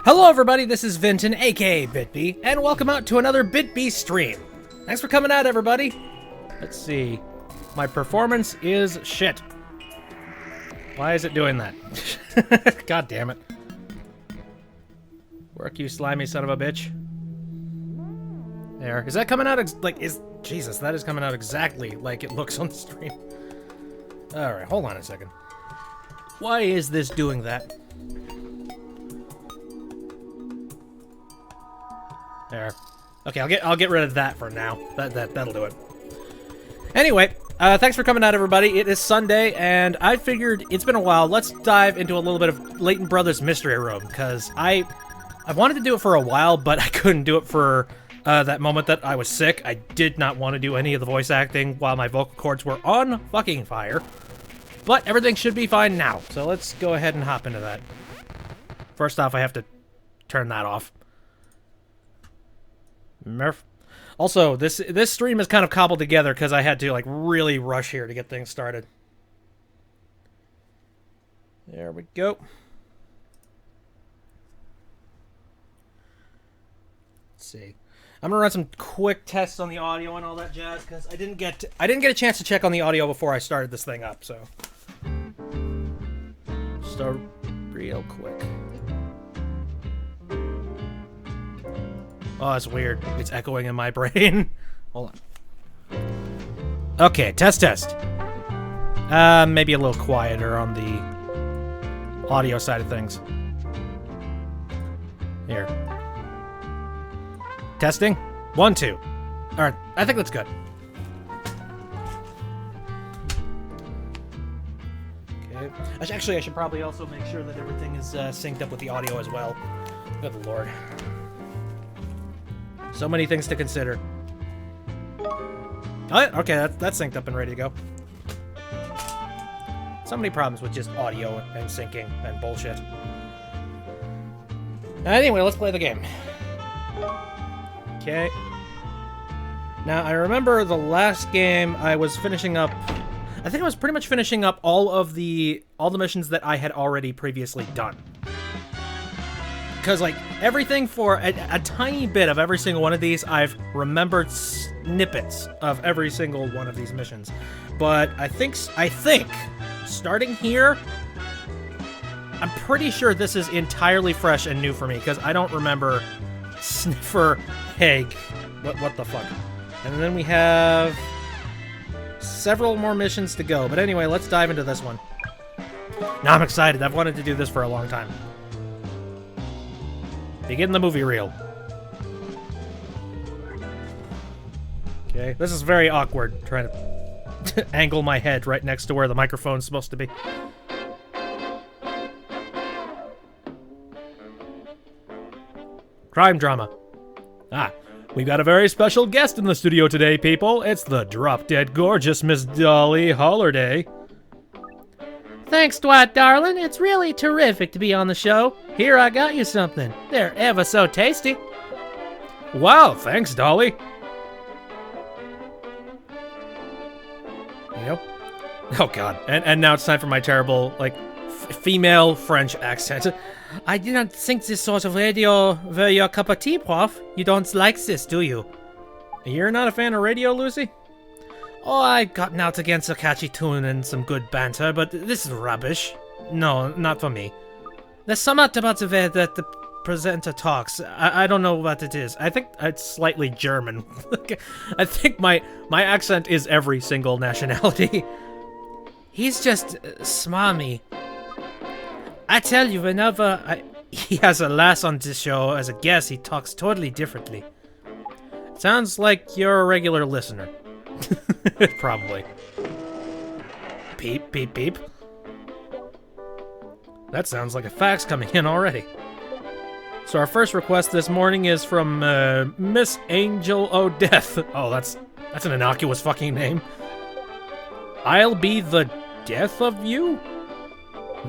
Hello everybody, this is Vinton, aka BitB, and welcome out to another BitB stream. Thanks for coming out, everybody. Let's see. My performance is shit. Why is it doing that? God damn it. Work, you slimy son of a bitch. There. Is that coming out Jesus, that is coming out exactly like it looks on the stream. Alright, hold on a second. Why is this doing that? There. Okay, I'll get rid of that for now. That'll do it. Anyway, thanks for coming out, everybody. It is Sunday, and I figured it's been a while. Let's dive into a little bit of Layton Brothers Mystery Room, because I wanted to do it for a while, but I couldn't do it for that moment that I was sick. I did not want to do any of the voice acting while my vocal cords were on fucking fire. But everything should be fine now, so let's go ahead and hop into that. First off, I have to turn that off. Murph. Also, this stream is kind of cobbled together because I had to like really rush here to get things started. There we go. Let's see. I'm gonna run some quick tests on the audio and all that jazz because I didn't get a chance to check on the audio before I started this thing up. So, start real quick. Oh, it's weird. It's echoing in my brain. Hold on. Okay, test. Maybe a little quieter on the audio side of things. Here. Testing. 1, 2. Alright, I think that's good. Okay. Actually, I should probably also make sure that everything is synced up with the audio as well. Good lord. So many things to consider. Oh, okay, that's synced up and ready to go. So many problems with just audio and syncing and bullshit. Anyway, let's play the game. Okay. Now, I remember the last game I was finishing up... I think I was pretty much finishing up all the missions that I had already previously done. Because, like, everything for a tiny bit of every single one of these, I've remembered snippets of every single one of these missions. But I think, starting here, I'm pretty sure this is entirely fresh and new for me, because I don't remember Sniffer Haig. What the fuck? And then we have several more missions to go. But anyway, let's dive into this one. Now I'm excited. I've wanted to do this for a long time. Begin the movie reel. Okay, this is very awkward, trying to angle my head right next to where the microphone's supposed to be. Crime drama. Ah, we've got a very special guest in the studio today, people. It's the drop-dead gorgeous Miss Dolly Holliday. Thanks, Dwight, darling. It's really terrific to be on the show. Here, I got you something. They're ever so tasty. Wow, thanks, Dolly. Yep. Oh, God. And now it's time for my terrible, like, female French accent. I do not think this sort of radio were your cup of tea, Prof. You don't like this, do you? You're not a fan of radio, Lucy? Oh, I've gotten out against a catchy tune and some good banter, but this is rubbish. No, not for me. There's something about the way that the presenter talks. I don't know what it is. I think it's slightly German. I think my accent is every single nationality. He's just smarmy. I tell you, whenever he has a lass on this show as a guest, he talks totally differently. Sounds like you're a regular listener. Probably. Beep, beep, beep. That sounds like a fax coming in already. So our first request this morning is from Miss Angel O'Death. Oh, that's an innocuous fucking name. I'll be the death of you?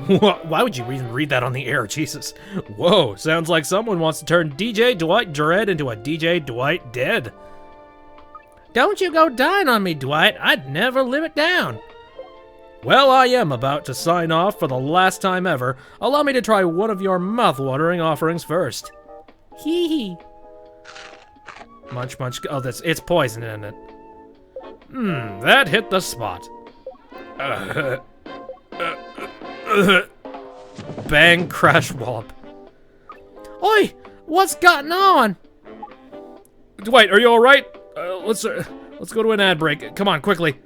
Why would you even read that on the air? Jesus. Whoa, sounds like someone wants to turn DJ Dwight Dread into a DJ Dwight Dead. Don't you go dying on me, Dwight. I'd never live it down. Well, I am about to sign off for the last time ever. Allow me to try one of your mouth-watering offerings first. Hee hee. Munch, munch. Oh, it's poison, isn't it? That hit the spot. Bang, crash, wallop. Oi! What's gotten on? Wait, are you alright? Let's go to an ad break. Come on, quickly.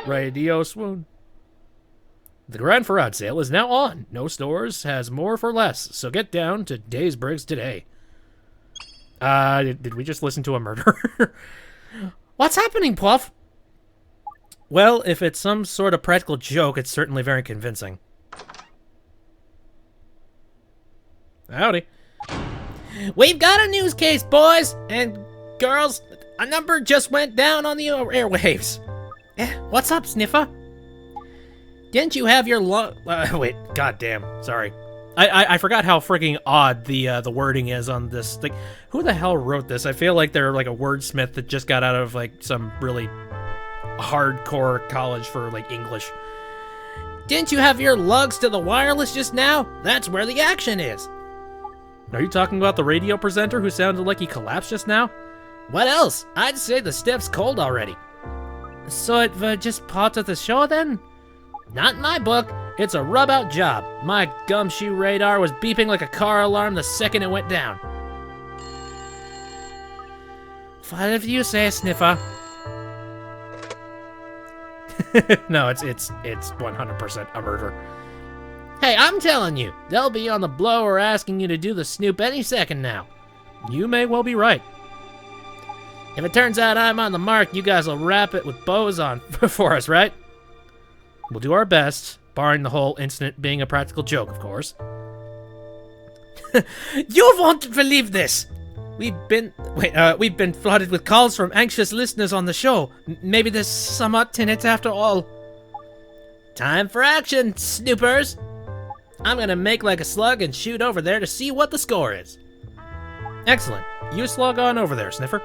Radio swoon. The Grand Farad sale is now on. No stores has more for less, so get down to Daysbriggs today. Did we just listen to a murder? What's happening, Puff? Well, if it's some sort of practical joke, it's certainly very convincing. Howdy. We've got a news case, boys and girls. A number just went down on the airwaves. What's up, Sniffer? Didn't you have your wait, goddamn, sorry. I forgot how freaking odd the wording is on this. Like, who the hell wrote this? I feel like they're like a wordsmith that just got out of like some really hardcore college for like English. Didn't you have your lugs to the wireless just now? That's where the action is. Are you talking about the radio presenter who sounded like he collapsed just now? What else? I'd say the stiff's cold already. So it was just part of the show then? Not in my book. It's a rub-out job. My gumshoe radar was beeping like a car alarm the second it went down. Whatever you say, Sniffer. No, it's 100% a murder. Hey, I'm telling you, they'll be on the blower asking you to do the snoop any second now. You may well be right. If it turns out I'm on the mark, you guys will wrap it with bows on for us, right? We'll do our best, barring the whole incident being a practical joke, of course. You won't believe this! We've been flooded with calls from anxious listeners on the show. Maybe there's somewhat in it after all. Time for action, snoopers! I'm gonna make like a slug and shoot over there to see what the score is. Excellent. You slug on over there, Sniffer.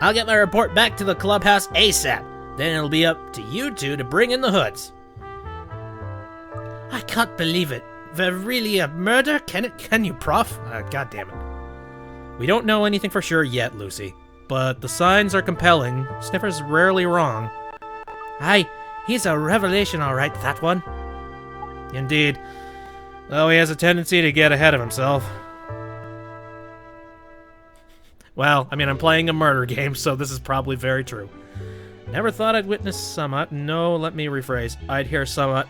I'll get my report back to the clubhouse ASAP. Then it'll be up to you two to bring in the hoods. I can't believe it. They're really a murder? Can you, Prof? God damn it. We don't know anything for sure yet, Lucy. But the signs are compelling. Sniffer's rarely wrong. Aye, he's a revelation all right, that one. Indeed. Though he has a tendency to get ahead of himself. Well, I mean, I'm playing a murder game, so this is probably very true. Never thought I'd witness somewhat. No, let me rephrase. I'd hear somewhat.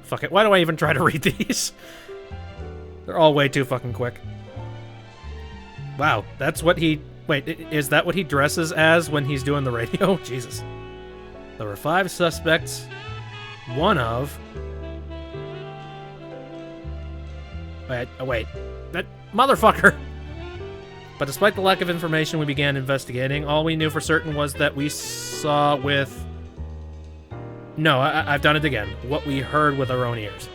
Fuck it. Why do I even try to read these? They're all way too fucking quick. Wow, that's what he... Wait, is that what he dresses as when he's doing the radio? Jesus. There were 5 suspects. One of... Wait. That motherfucker! But despite the lack of information, we began investigating. All we knew for certain was that we saw with... No, I've done it again. What we heard with our own ears.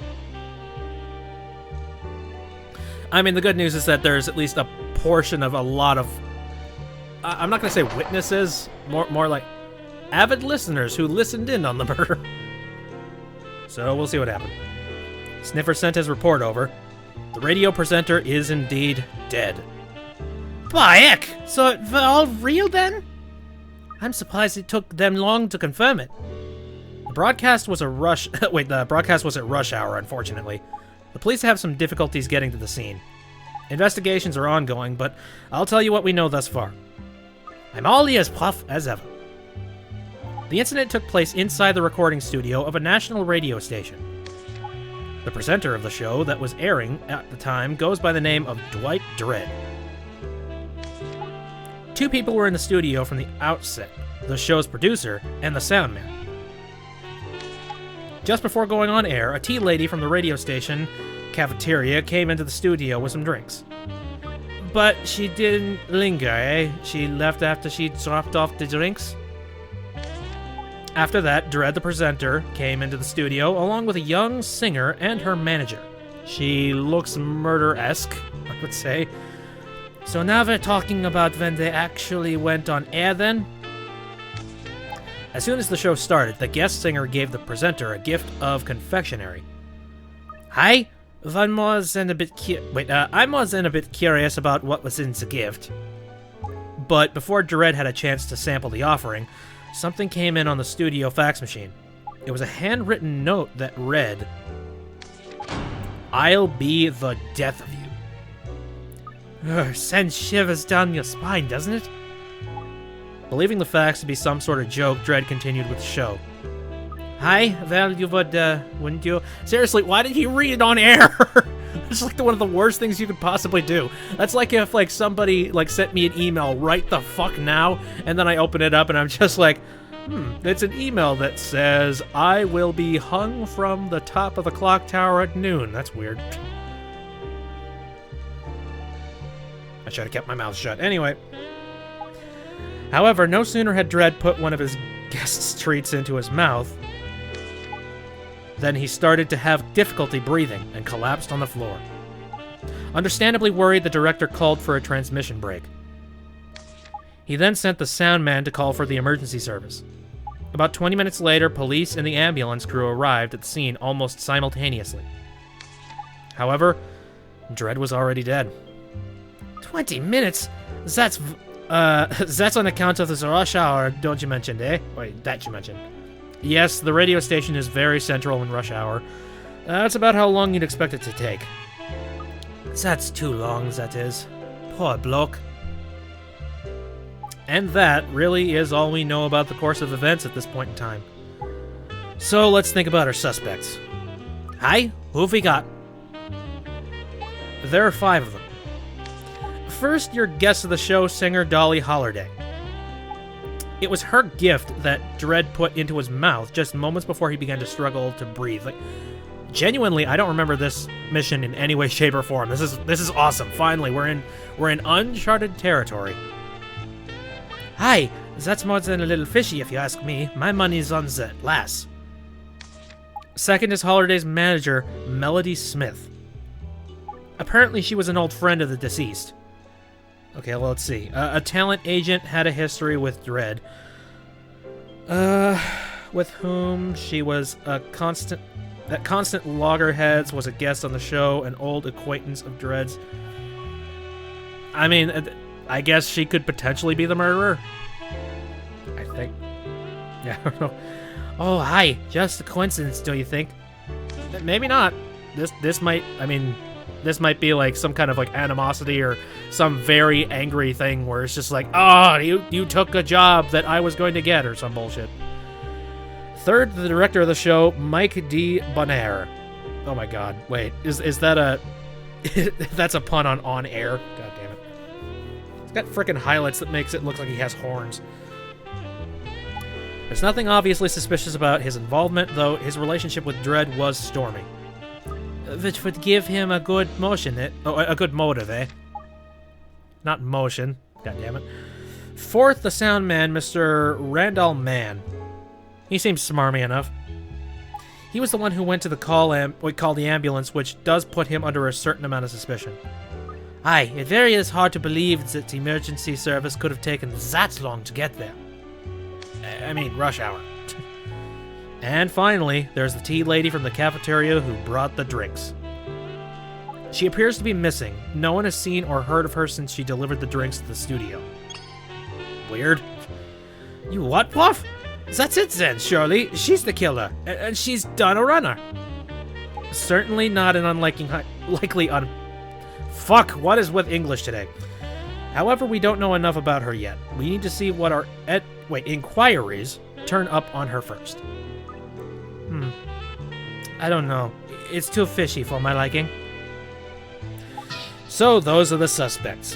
I mean, the good news is that there's at least a portion of a lot of... I'm not going to say witnesses, more like avid listeners who listened in on the murder. So we'll see what happened. Sniffer sent his report over. The radio presenter is indeed dead. By heck! So they're all real then? I'm surprised it took them long to confirm it. The broadcast was a rush... the broadcast was at rush hour, unfortunately. The police have some difficulties getting to the scene. Investigations are ongoing, but I'll tell you what we know thus far. I'm all ears, Puff, as ever. The incident took place inside the recording studio of a national radio station. The presenter of the show that was airing at the time goes by the name of Dwight Dredd. 2 people were in the studio from the outset, the show's producer and the sound man. Just before going on air, a tea lady from the radio station cafeteria came into the studio with some drinks. But she didn't linger, eh? She left after she'd dropped off the drinks? After that, Dredd the presenter came into the studio along with a young singer and her manager. She looks murder-esque, I would say. So now we're talking about when they actually went on air then? As soon as the show started, the guest singer gave the presenter a gift of confectionery. Hi, I'm more than a bit curious about what was in the gift. But before Dredd had a chance to sample the offering, something came in on the studio fax machine. It was a handwritten note that read, "I'll be the death of you." Sends shivers down your spine, doesn't it? Believing the fax to be some sort of joke, Dredd continued with the show. Hi, well, you would, wouldn't you? Seriously, why did he read it on air? It's like one of the worst things you could possibly do. That's like if, like, somebody, like, sent me an email right the fuck now, and then I open it up and I'm just like, it's an email that says, I will be hung from the top of the clock tower at noon. That's weird. I should have kept my mouth shut. Anyway. However, no sooner had Dredd put one of his guest's treats into his mouth than he started to have difficulty breathing and collapsed on the floor. Understandably worried, the director called for a transmission break. He then sent the sound man to call for the emergency service. About 20 minutes later, police and the ambulance crew arrived at the scene almost simultaneously. However, Dredd was already dead. 20 minutes? That's on account of the rush hour, don't you mention, eh? Wait, that you mentioned. Yes, the radio station is very central in rush hour. That's about how long you'd expect it to take. That's too long, that is. Poor bloke. And that really is all we know about the course of events at this point in time. So let's think about our suspects. Hi, who have we got? There are 5 of them. First, your guest of the show, singer Dolly Holiday. It was her gift that Dredd put into his mouth just moments before he began to struggle to breathe. Like, genuinely, I don't remember this mission in any way, shape, or form. This is awesome. Finally, we're in uncharted territory. Hi, that's more than a little fishy, if you ask me. My money's on the lass. Second is Holiday's manager, Melody Smith. Apparently, she was an old friend of the deceased. Okay, well, let's see. A talent agent had a history with Dredd, with whom she was at Constant Loggerheads, was a guest on the show, an old acquaintance of Dredd's. I mean, I guess she could potentially be the murderer. I think. Yeah, I don't know. Oh, hi. Just a coincidence, don't you think? Maybe not. This might be like some kind of like animosity or some very angry thing where it's just like, you took a job that I was going to get or some bullshit. Third, the director of the show, Mike DeBonair. Oh my god, wait, is that a... that's a pun on air? God damn it. It's got frickin' highlights that makes it look like he has horns. There's nothing obviously suspicious about his involvement, though his relationship with Dredd was stormy. Which would give him a good motion, a good motive, eh? Not motion. God damn it. Fourth, the sound man, Mr. Randall Mann. He seems smarmy enough. He was the one who went to the call the ambulance, which does put him under a certain amount of suspicion. Aye, it very is hard to believe that the emergency service could have taken that long to get there. I mean, rush hour. And finally, there's the tea lady from the cafeteria who brought the drinks. She appears to be missing. No one has seen or heard of her since she delivered the drinks to the studio. Weird. You what, Puff? That's it then, surely. She's the killer, and she's done a runner. Certainly not an Fuck, what is with English today? However, we don't know enough about her yet. We need to see what our inquiries turn up on her first. I don't know. It's too fishy for my liking. So, those are the suspects.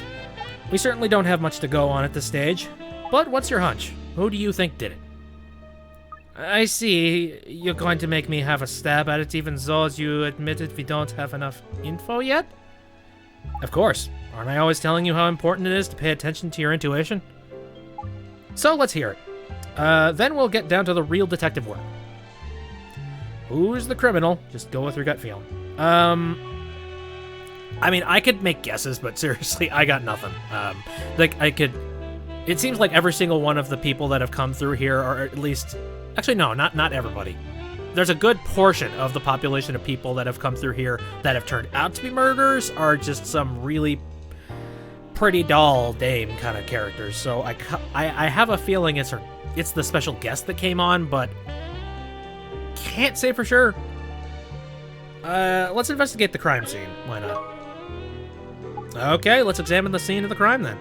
We certainly don't have much to go on at this stage, but what's your hunch? Who do you think did it? I see. You're going to make me have a stab at it even though you admitted we don't have enough info yet? Of course. Aren't I always telling you how important it is to pay attention to your intuition? So, let's hear it. Then we'll get down to the real detective work. Who's the criminal? Just go with your gut feeling. I mean, I could make guesses, but seriously, I got nothing. It seems like every single one of the people that have come through here, or at least, actually no, not everybody. There's a good portion of the population of people that have come through here that have turned out to be murderers, are just some really pretty doll dame kind of characters. So I have a feeling it's the special guest that came on, but can't say for sure. Let's investigate the crime scene. Why not? Okay, let's examine the scene of the crime then.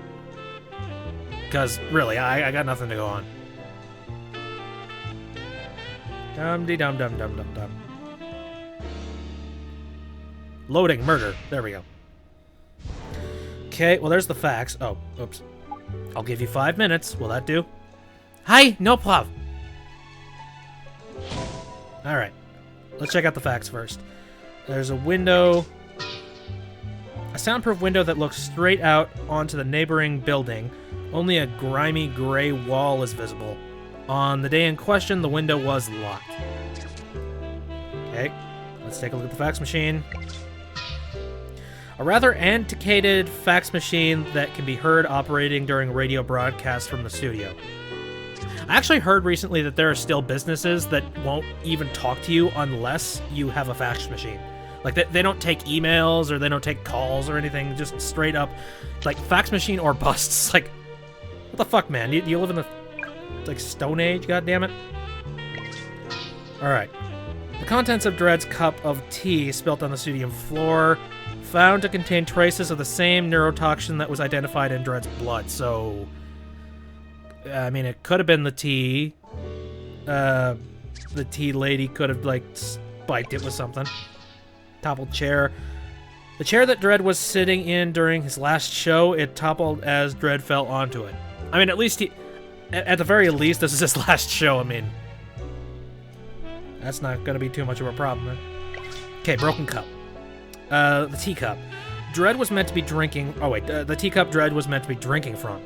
Because, really, I got nothing to go on. Dum-de-dum-dum-dum-dum-dum. Loading, murder. There we go. Okay, well, there's the facts. Oh, oops. I'll give you 5 minutes. Will that do? Hi, no problem. Alright. Let's check out the facts first. There's a window... a soundproof window that looks straight out onto the neighboring building. Only a grimy gray wall is visible. On the day in question, the window was locked. Okay, let's take a look at the fax machine. A rather antiquated fax machine that can be heard operating during radio broadcasts from the studio. I actually heard recently that there are still businesses that won't even talk to you unless you have a fax machine. Like, they don't take emails or they don't take calls or anything, just straight up, like, fax machine or busts. Like, what the fuck, man? You live in the, like, Stone Age, goddammit? Alright. The contents of Dredd's cup of tea spilt on the studio floor, found to contain traces of the same neurotoxin that was identified in Dredd's blood, so... I mean, it could have been the tea. The tea lady could have, like, spiked it with something. Toppled chair. The chair that Dredd was sitting in during his last show, it toppled as Dredd fell onto it. I mean, at least at the very least, this is his last show. I mean, that's not going to be too much of a problem. Okay, broken cup. The teacup. Dredd was meant to be drinking... oh, wait. The teacup Dredd was meant to be drinking from.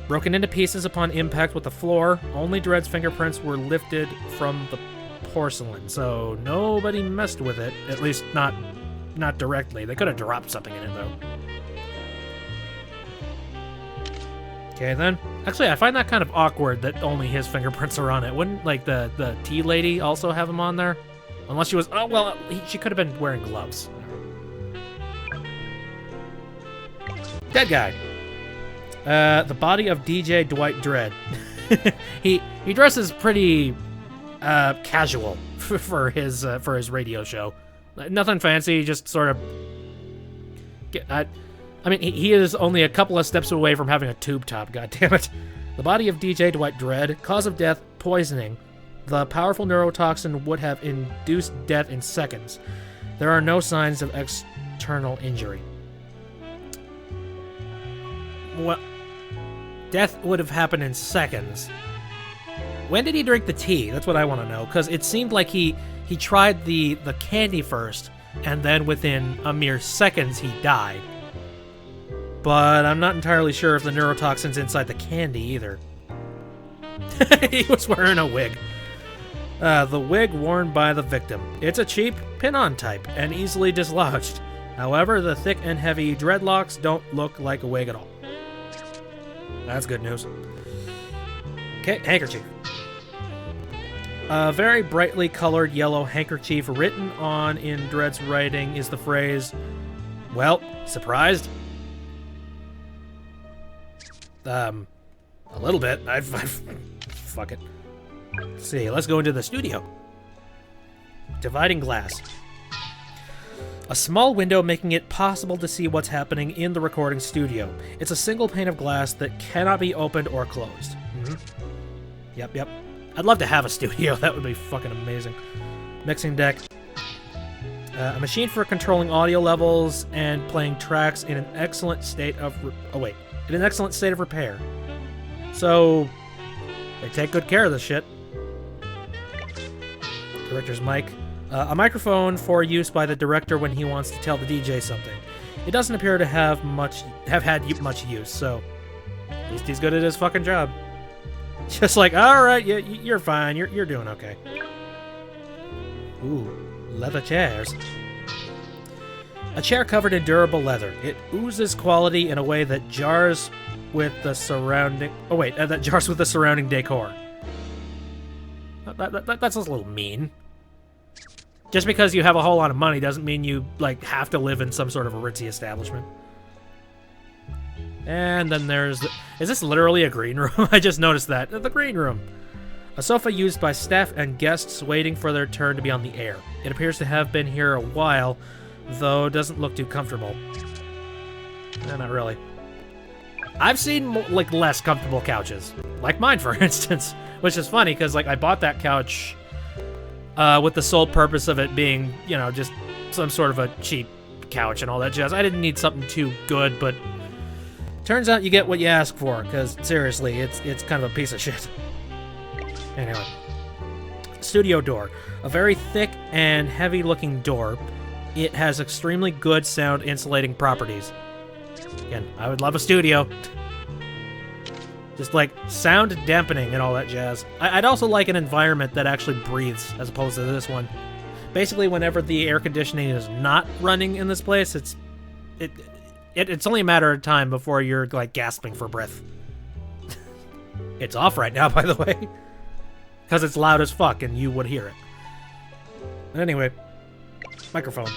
Broken into pieces upon impact with the floor. Only Dredd's fingerprints were lifted from the porcelain, so nobody messed with it. At least not directly. They could have dropped something in it, though. Okay, then. Actually, I find that kind of awkward that only his fingerprints are on it. Wouldn't, like, the tea lady also have him on there? Unless she was... oh, well, she could have been wearing gloves. Dead guy. The body of DJ Dwight Dredd. he dresses pretty casual for his radio show. Nothing fancy, just sort of... I mean, he is only a couple of steps away from having a tube top, goddammit. The body of DJ Dwight Dredd. Cause of death, poisoning. The powerful neurotoxin would have induced death in seconds. There are no signs of external injury. Well, death would have happened in seconds. When did he drink the tea? That's what I want to know, because it seemed like he tried the candy first, and then within a mere seconds he died. But I'm not entirely sure if the neurotoxin's inside the candy either. He was wearing a wig. The wig worn by the victim. It's a cheap, pin-on type, and easily dislodged. However, the thick and heavy dreadlocks don't look like a wig at all. That's good news. Okay, handkerchief. A very brightly colored yellow handkerchief written on in Dredd's writing is the phrase, well, surprised? A little bit. Fuck it. Let's see, let's go into the studio. Dividing glass. A small window making it possible to see what's happening in the recording studio. It's a single pane of glass that cannot be opened or closed. Yep. I'd love to have a studio. That would be fucking amazing. Mixing deck. A machine for controlling audio levels and playing tracks in an excellent state of... in an excellent state of repair. So, they take good care of this shit. Director's mic. A microphone for use by the director when he wants to tell the DJ something. It doesn't appear to have had much use, so at least he's good at his fucking job. Just like, all right, you're fine, you're doing okay. Ooh, leather chairs. A chair covered in durable leather. It oozes quality in a way that jars with the surrounding... Oh, wait. That jars with the surrounding decor. That's a little mean. Just because you have a whole lot of money doesn't mean you, like, have to live in some sort of a ritzy establishment. And then there's... Is this literally a green room? I just noticed that. The green room. A sofa used by staff and guests waiting for their turn to be on the air. It appears to have been here a while, though doesn't look too comfortable. Not really. I've seen, like, less comfortable couches. Like mine, for instance. Which is funny, because, like, I bought that couch with the sole purpose of it being, you know, just some sort of a cheap couch and all that jazz. I didn't need something too good, but turns out you get what you ask for, because, seriously, it's kind of a piece of shit. Anyway. Studio door. A very thick and heavy-looking door. It has extremely good sound insulating properties. Again, I would love a studio. Just like sound dampening and all that jazz. I'd also like an environment that actually breathes as opposed to this one. Basically, whenever the air conditioning is not running in this place, it's only a matter of time before you're like gasping for breath. It's off right now, by the way, because it's loud as fuck and you would hear it. But anyway, microphone.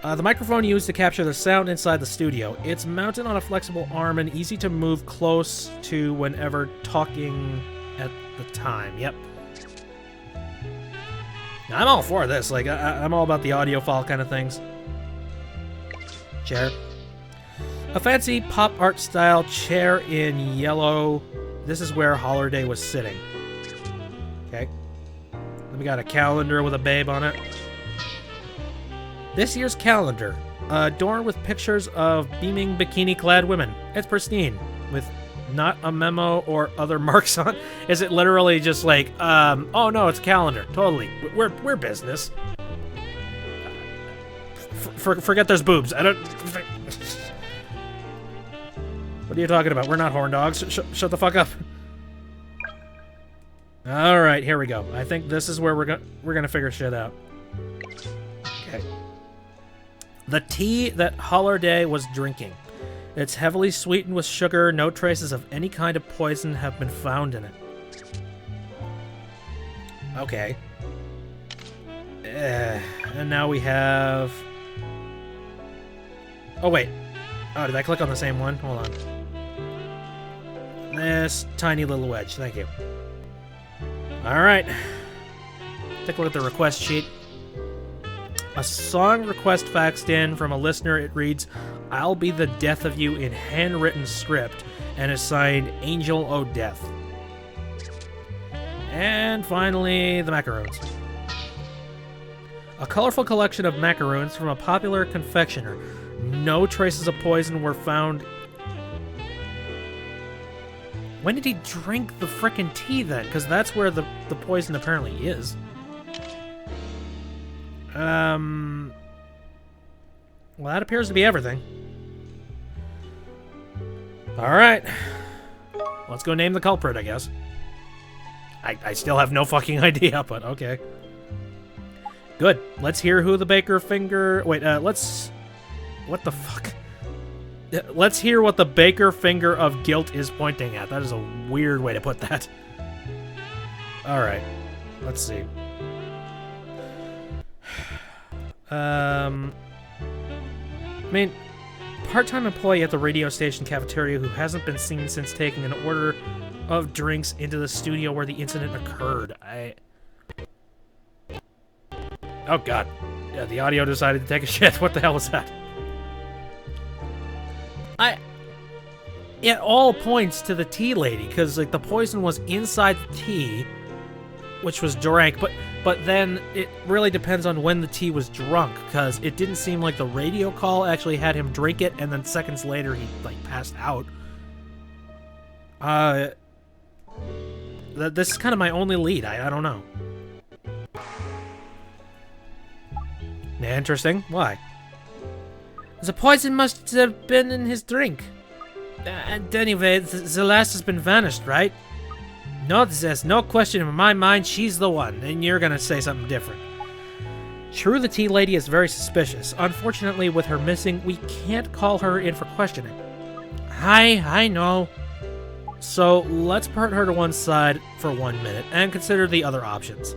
The microphone used to capture the sound inside the studio. It's mounted on a flexible arm and easy to move close to whenever talking at the time. Yep. Now, I'm all for this. Like, I'm all about the audiophile kind of things. Chair. A fancy pop art style chair in yellow. This is where Holiday was sitting. Okay. Then we got a calendar with a babe on it. This year's calendar, adorned with pictures of beaming bikini-clad women. It's pristine, with not a memo or other marks on. Is it literally just like, oh no, it's a calendar. Totally, we're business. Forget there's boobs. I don't. What are you talking about? We're not horn dogs. Shut the fuck up. All right, here we go. I think this is where we're gonna figure shit out. Okay. The tea that Holiday was drinking. It's heavily sweetened with sugar. No traces of any kind of poison have been found in it. Okay. And now we have... Oh, wait. Oh, did I click on the same one? Hold on. This tiny little wedge. Thank you. Alright. Take a look at the request sheet. A song request faxed in from a listener. It reads, "I'll be the death of you" in handwritten script, and is signed Angel O' Death. And finally, the macaroons. A colorful collection of macaroons from a popular confectioner. No traces of poison were found. When did he drink the frickin' tea then? Because that's where the poison apparently is. Well, that appears to be everything. Alright. Let's go name the culprit, I guess. I still have no fucking idea, but okay. Good. Let's hear who the baker finger... Wait, let's... What the fuck? Let's hear what the baker finger of guilt is pointing at. That is a weird way to put that. Alright. Let's see. I mean, part-time employee at the radio station cafeteria who hasn't been seen since taking an order of drinks into the studio where the incident occurred. Oh god. Yeah, the audio decided to take a shit. What the hell was that? It all points to the tea lady, because like the poison was inside the tea, which was drank, but then it really depends on when the tea was drunk, because it didn't seem like the radio call actually had him drink it, and then seconds later he like passed out. This is kind of my only lead. I don't know. Interesting. Why? The poison must have been in his drink. And anyway, the last has been vanished, right? No, there's no question in my mind she's the one, and you're gonna say something different. True, the tea lady is very suspicious. Unfortunately, with her missing, we can't call her in for questioning. I know. So let's put her to one side for 1 minute and consider the other options.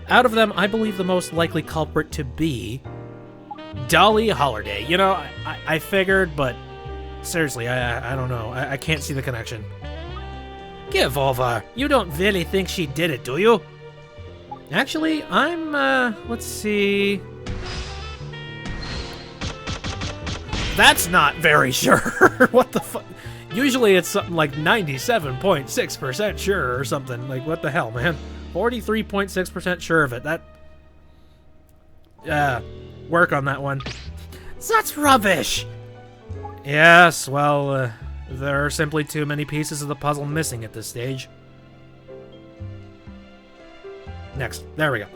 Out of them, I believe the most likely culprit to be Dolly Holiday. You know, I figured, but seriously, I don't know. I can't see the connection. Give over. You don't really think she did it, do you? Actually, I'm, let's see. That's not very sure. What the fuck? Usually it's something like 97.6% sure or something. Like, what the hell, man? 43.6% sure of it. That... work on that one. That's rubbish! Yes, well, there are simply too many pieces of the puzzle missing at this stage. Next. There we go.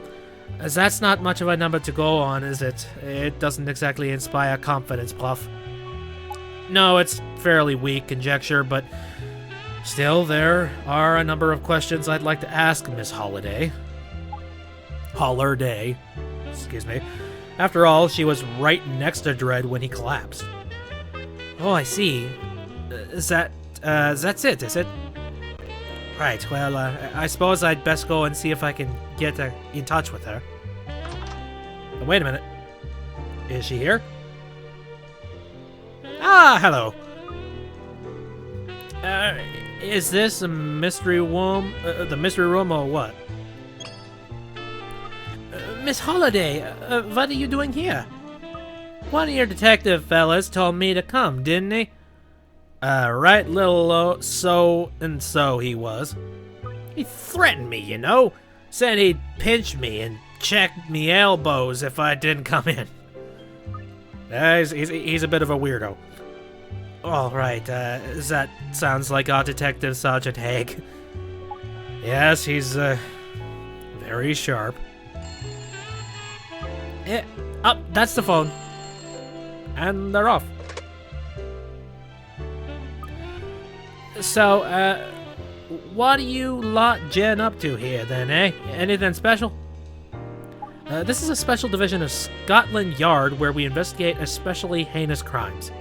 As that's not much of a number to go on, is it? It doesn't exactly inspire confidence, Puff. No, it's fairly weak conjecture, but still, there are a number of questions I'd like to ask Miss Holiday. Holiday. Excuse me. After all, she was right next to Dredd when he collapsed. Oh, I see. That's it, is it? Right, well, I suppose I'd best go and see if I can get in touch with her. But wait a minute. Is she here? Ah, hello. Is this a mystery room? The mystery room or what? Miss Holiday, what are you doing here? One of your detective fellas told me to come, didn't he? Right, little so-and-so he was. He threatened me, you know. Said he'd pinch me and check me elbows if I didn't come in. He's a bit of a weirdo. All right, that sounds like our Detective Sergeant Haig. Yes, he's, very sharp. That's the phone. And they're off. So, what are you lot gen up to here, then, eh? Anything special? This is a special division of Scotland Yard where we investigate especially heinous crimes.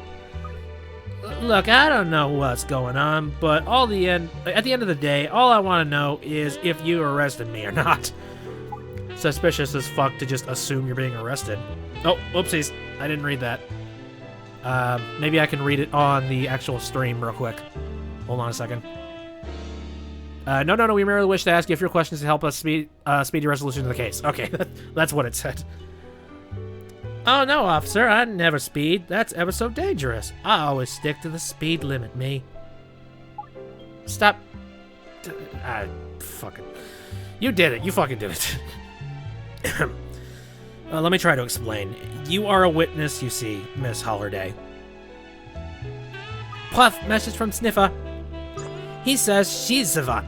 Look, I don't know what's going on, but at the end of the day, all I want to know is if you arrested me or not. Suspicious as fuck to just assume you're being arrested. Oh, whoopsies. I didn't read that. Maybe I can read it on the actual stream real quick. Hold on a second. No, we merely wish to ask you if your questions to help us speedy resolution of the case. Okay, that's what it said. Oh, no, officer, I never speed. That's ever so dangerous. I always stick to the speed limit, me. Stop. Fucking. You did it. You fucking did it. Let me try to explain. You are a witness, you see, Miss Holiday. Puff, message from Sniffer. He says she's the one.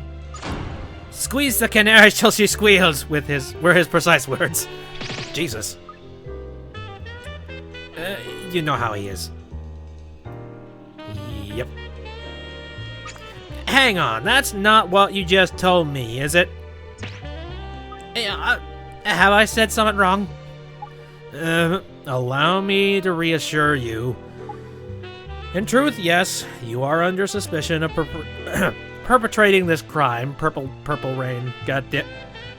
Squeeze the canary till she squeals, were his precise words. Jesus. You know how he is. Yep. Hang on, that's not what you just told me, is it? Have I said something wrong? Allow me to reassure you. In truth, yes, you are under suspicion of perpetrating this crime. Purple rain. Goddamn.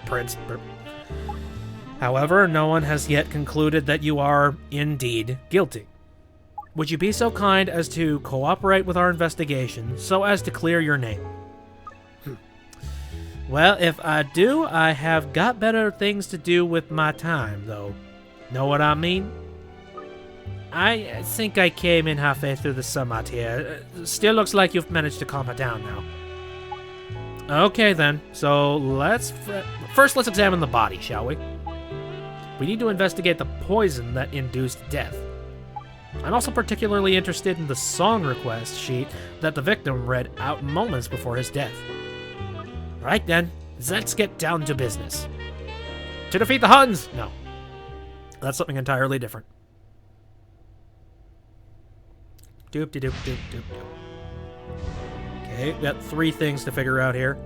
Prince. However, no one has yet concluded that you are indeed guilty. Would you be so kind as to cooperate with our investigation so as to clear your name? Well, if I do, I have got better things to do with my time, though. Know what I mean? I think I came in halfway through the summit here. Still looks like you've managed to calm it down now. Okay, then. So, first let's examine the body, shall we? We need to investigate the poison that induced death. I'm also particularly interested in the song request sheet that the victim read out moments before his death. Right then, let's get down to business. To defeat the Huns! No. That's something entirely different. Doop-de-doop-doop-doop-doop. Okay, we got 3 things to figure out here.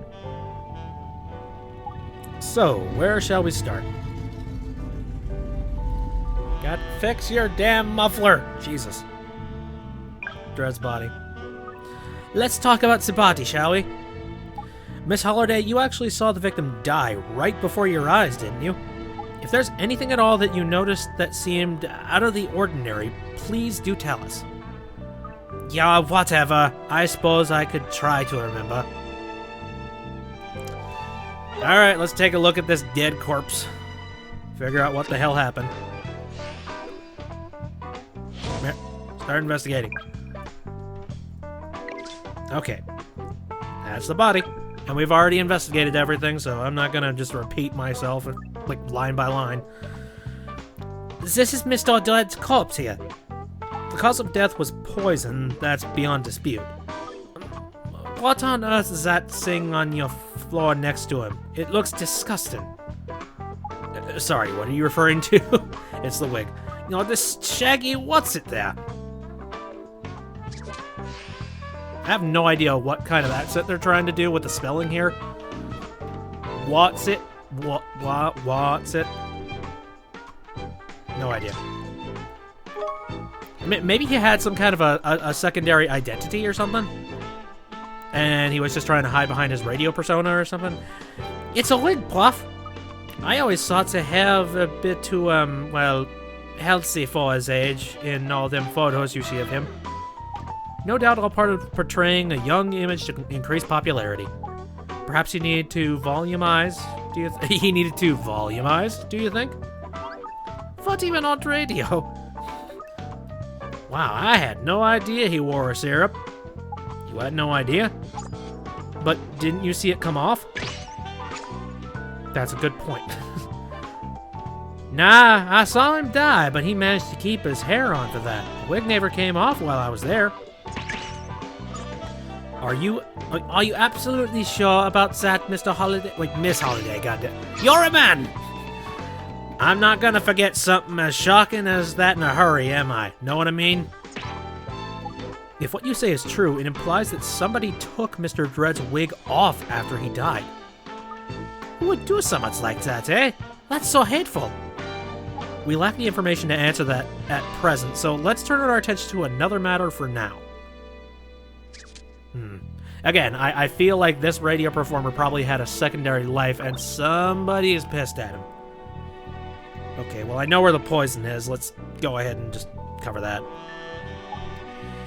So, where shall we start? God, fix your damn muffler! Jesus. Dread's body. Let's talk about the body, shall we? Miss Holliday, you actually saw the victim die right before your eyes, didn't you? If there's anything at all that you noticed that seemed out of the ordinary, please do tell us. Yeah, whatever. I suppose I could try to remember. Alright, let's take a look at this dead corpse. Figure out what the hell happened. Start investigating. Okay. That's the body. And we've already investigated everything, so I'm not gonna just repeat myself, like, line by line. This is Mr. Dread's corpse here. The cause of death was poison, that's beyond dispute. What on earth is that thing on your floor next to him? It looks disgusting. Sorry, what are you referring to? It's the wig. You know, this shaggy what's it there? I have no idea what kind of accent they're trying to do with the spelling here. What's it? What's it? No idea. Maybe he had some kind of a secondary identity or something? And he was just trying to hide behind his radio persona or something? It's a wig, Bluff. I always thought to have a bit too, well, healthy for his age in all them photos you see of him. No doubt all part of portraying a young image to increase popularity. Perhaps he needed to volumize? He needed to volumize, do you think? What, even on radio? Wow, I had no idea he wore a syrup. You had no idea? But didn't you see it come off? That's a good point. Nah, I saw him die, but he managed to keep his hair on for that. The wig never came off while I was there. Are you absolutely sure about that, Mr. Holiday? Wait, Miss Holiday, goddamn. You're a man! I'm not gonna forget something as shocking as that in a hurry, am I? Know what I mean? If what you say is true, it implies that somebody took Mr. Dread's wig off after he died. Who would do so much like that, eh? That's so hateful. We lack the information to answer that at present, so let's turn our attention to another matter for now. Again, I feel like this radio performer probably had a secondary life and somebody is pissed at him. Okay, well I know where the poison is. Let's go ahead and just cover that.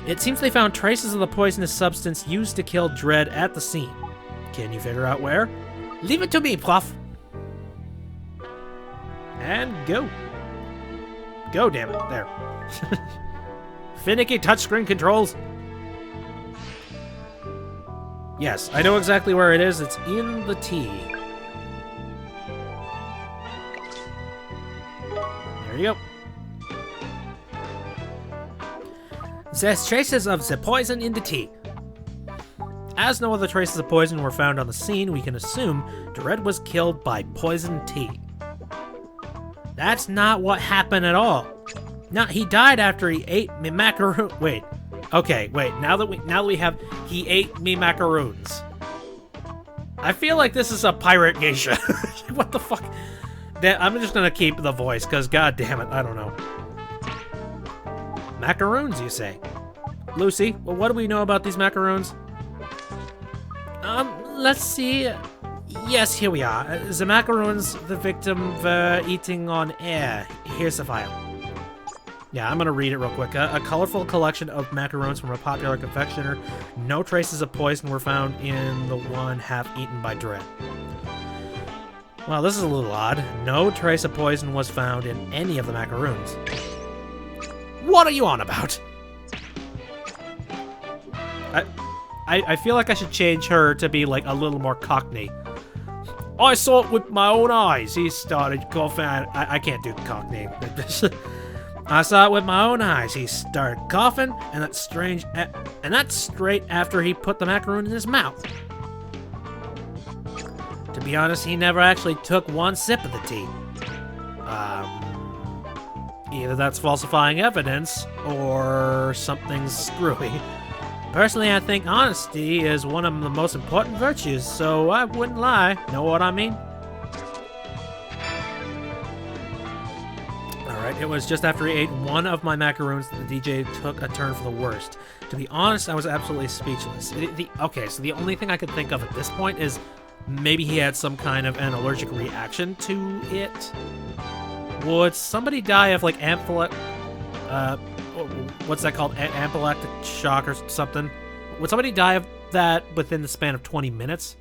It seems they found traces of the poisonous substance used to kill Dread at the scene. Can you figure out where? Leave it to me, Prof. And go. Go, damn it. There. Finicky touchscreen controls. Yes, I know exactly where it is. It's in the tea. There you go. There's traces of the poison in the tea. As no other traces of poison were found on the scene, we can assume Dread was killed by poison tea. That's not what happened at all. No, he died after he ate me macaroon. Wait. Okay, wait. Now that we have he ate me macaroons. I feel like this is a pirate geisha. What the fuck? I'm just gonna keep the voice, because god damn it, I don't know. Macaroons, you say? Lucy, well, what do we know about these macaroons? Let's see. Yes, here we are. The macaroons the victim were eating on air. Here's the file. Yeah, I'm gonna read it real quick. A colorful collection of macaroons from a popular confectioner. No traces of poison were found in the one half eaten by Dread. Well, this is a little odd. No trace of poison was found in any of the macaroons. What are you on about? I feel like I should change her to be like a little more Cockney. I saw it with my own eyes. He started coughing. I can't do Cockney. I saw it with my own eyes. He started coughing, and that's strange. And that's straight after he put the macaroon in his mouth. To be honest, he never actually took one sip of the tea. Either that's falsifying evidence, or something's screwy. Personally, I think honesty is one of the most important virtues, so I wouldn't lie. Know what I mean? Alright, right. It was just after he ate one of my macaroons that the DJ took a turn for the worst. To be honest, I was absolutely speechless. Okay, so the only thing I could think of at this point is maybe he had some kind of an allergic reaction to it. Would somebody die of, like, what's that called? Anaphylactic shock or something? Would somebody die of that within the span of 20 minutes?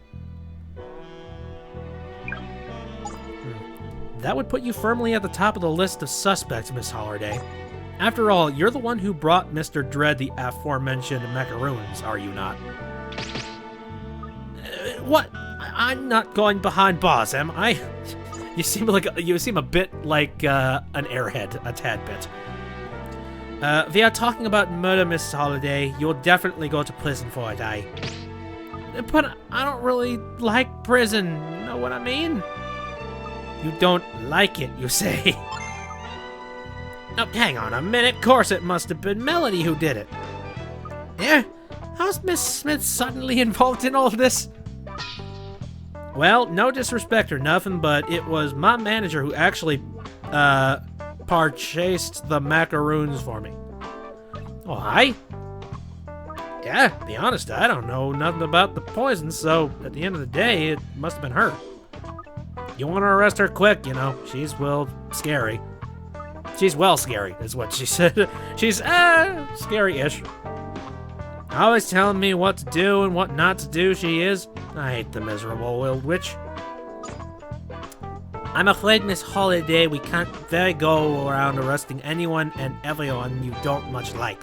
That would put you firmly at the top of the list of suspects, Miss Holliday. After all, you're the one who brought Mr. Dread the aforementioned macaroons, are you not? What? I'm not going behind bars, am I? You seem a bit like an airhead, a tad bit. We are talking about murder, Miss Holliday. You'll definitely go to prison for it, But I don't really like prison, know what I mean? You don't like it, you say? Oh, hang on a minute. Of course it must have been Melody who did it. Yeah? How's Miss Smith suddenly involved in all this? Well, no disrespect or nothing, but it was my manager who actually, purchased the macaroons for me. Oh, hi? Yeah, to be honest, I don't know nothing about the poison, so at the end of the day, it must have been her. You want to arrest her quick, you know. She's, well, scary. She's well scary, is what she said. She's, scary-ish. Always telling me what to do and what not to do, she is. I hate the miserable old witch. I'm afraid, Miss Holliday, we can't very go around arresting anyone and everyone you don't much like.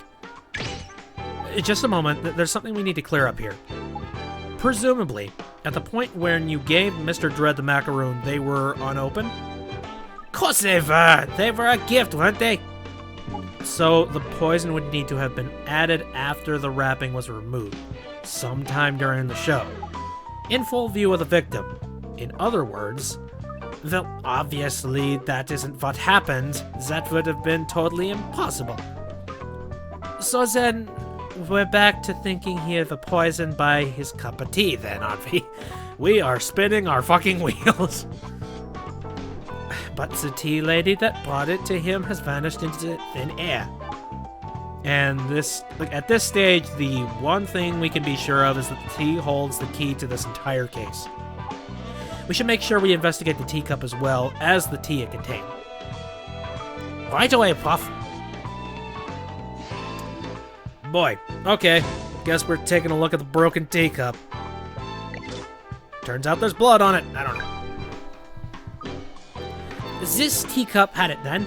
Just a moment, there's something we need to clear up here. Presumably, at the point when you gave Mr. Dread the macaroon, they were unopened? Of course they were! They were a gift, weren't they? So the poison would need to have been added after the wrapping was removed, sometime during the show, in full view of the victim. In other words, well, obviously that isn't what happened. That would have been totally impossible. So then, we're back to thinking he had the poison by his cup of tea then, aren't we? We are spinning our fucking wheels. But the tea lady that brought it to him has vanished into thin air. And at this stage, the one thing we can be sure of is that the tea holds the key to this entire case. We should make sure we investigate the teacup as well as the tea it contained. Right away, Puff. Boy, okay. Guess we're taking a look at the broken teacup. Turns out there's blood on it. I don't know. This teacup had it then.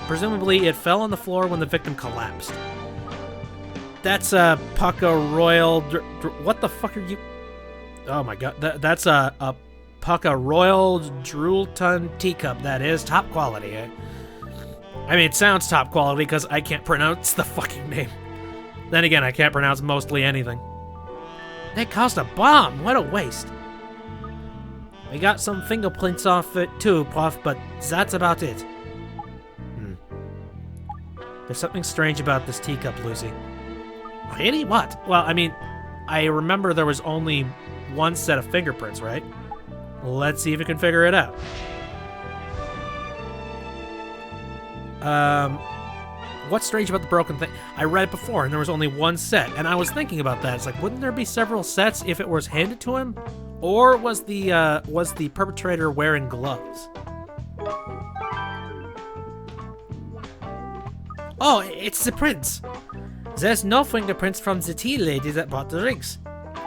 Presumably, it fell on the floor when the victim collapsed. That's a Pucka Royal... what the fuck are you... Oh my god. That's a Pucka Royal Droolton teacup. That is top quality. I mean, it sounds top quality because I can't pronounce the fucking name. Then again, I can't pronounce mostly anything. They caused a bomb. What a waste. We got some fingerprints off it too, Prof, but that's about it. There's something strange about this teacup, Lucy. Really? What? Well, I mean, I remember there was only one set of fingerprints, right? Let's see if we can figure it out. What's strange about the broken thing? I read it before, and there was only one set, and I was thinking about that. It's like, wouldn't there be several sets if it was handed to him? Or was the perpetrator wearing gloves? Oh, it's the prints. There's no fingerprints from the tea lady that bought the rings.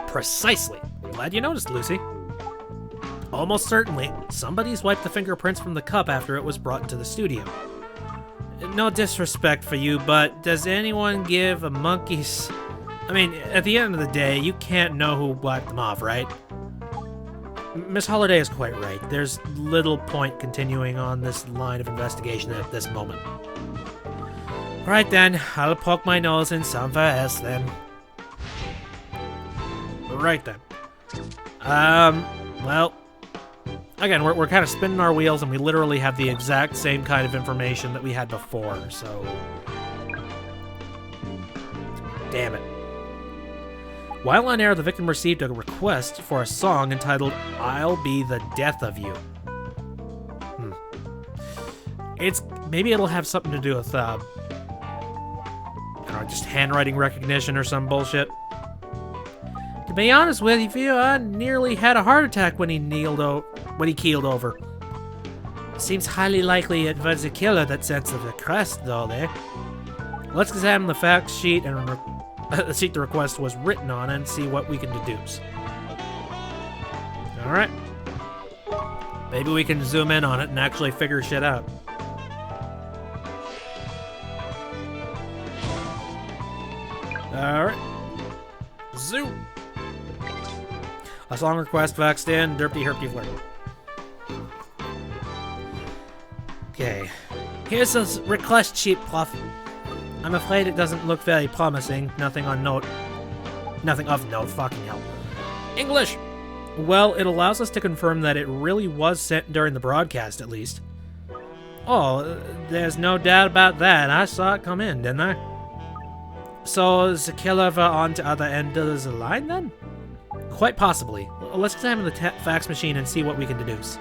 Precisely. I'm glad you noticed, Lucy. Almost certainly, somebody's wiped the fingerprints from the cup after it was brought into the studio. No disrespect for you, but does anyone give a monkey's... I mean, at the end of the day, you can't know who wiped them off, right? Miss Holliday is quite right. There's little point continuing on this line of investigation at this moment. Right then, I'll poke my nose in somewhere else then. Right then. Well... Again, we're kind of spinning our wheels, and we literally have the exact same kind of information that we had before, so... Damn it. While on air, the victim received a request for a song entitled, I'll Be the Death of You. Maybe it'll have something to do with, I don't know, just handwriting recognition or some bullshit. To be honest with you, I nearly had a heart attack when he keeled over. Seems highly likely it was the killer that sent the request, though, there. Let's examine the fact sheet and the sheet the request was written on and see what we can deduce. Alright. Maybe we can zoom in on it and actually figure shit out. Alright. Zoom! A song request faxed in, derpy herpy flirt. Okay. Here's a request sheet, Pluff. I'm afraid it doesn't look very promising. Nothing of note, fucking hell. English! Well, it allows us to confirm that it really was sent during the broadcast, at least. Oh, there's no doubt about that. I saw it come in, didn't I? So, is the killer on the other end of the line, then? Quite possibly. Let's examine the fax machine and see what we can deduce.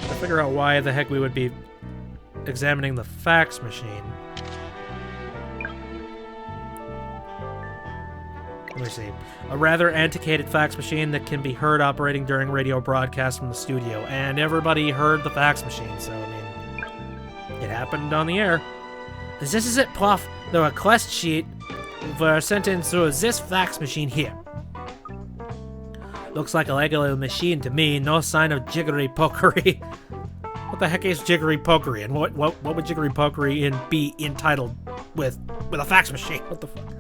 To figure out why the heck we would be examining the fax machine. Let me see. A rather antiquated fax machine that can be heard operating during radio broadcasts from the studio. And everybody heard the fax machine, so, I mean, it happened on the air. This is it, Prof. The request sheet were sent in through this fax machine here. Looks like a regular machine to me. No sign of jiggery-pokery. What the heck is jiggery-pokery? And what would jiggery-pokery be entitled with a fax machine? What the fuck?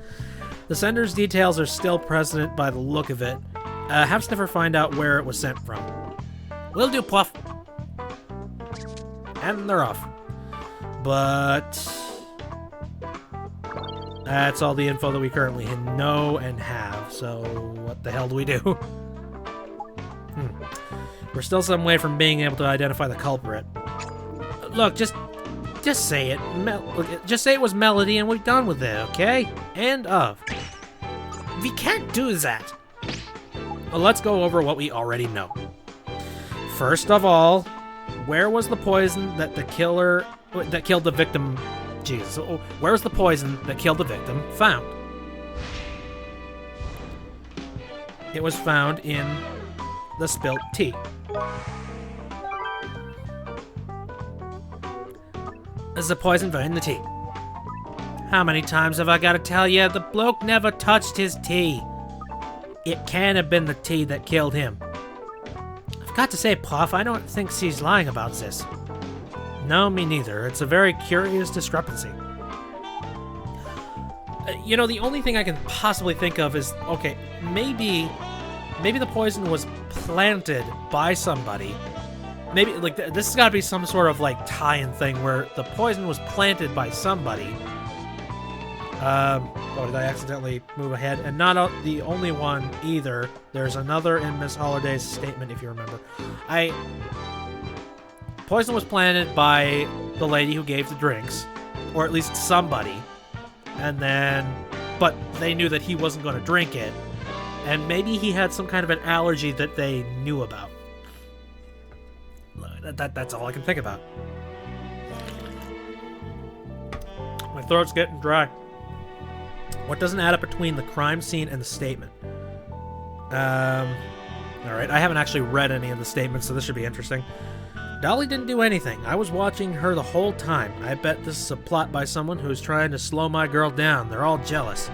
The sender's details are still present by the look of it. Have Sniffer find out where it was sent from. Will do, Pluff. And they're off. But that's all the info that we currently know and have. So what the hell do we do? We're still some way from being able to identify the culprit. Look, just say it. Just say it was Melody and we're done with it, okay? End of. We can't do that. Well, let's go over what we already know. First of all, where was the poison that killed the victim? Jesus, where was the poison that killed the victim found? It was found in the spilt tea. Is the poison found in the tea? How many times have I got to tell you? The bloke never touched his tea. It can't have been the tea that killed him. I've got to say, Prof, I don't think she's lying about this. No, me neither. It's a very curious discrepancy. You know, the only thing I can possibly think of is, okay, maybe the poison was planted by somebody. Maybe, like, this has got to be some sort of, like, tie-in thing where the poison was planted by somebody. Oh, did I accidentally move ahead? And not the only one either. There's another in Miss Holliday's statement, if you remember. Poison was planted by the lady who gave the drinks, or at least somebody. And then, but they knew that he wasn't going to drink it. And maybe he had some kind of an allergy that they knew about. That's all I can think about. My throat's getting dry. What doesn't add up between the crime scene and the statement? Alright, I haven't actually read any of the statements, so this should be interesting. Dolly didn't do anything. I was watching her the whole time. I bet this is a plot by someone who's trying to slow my girl down. They're all jealous.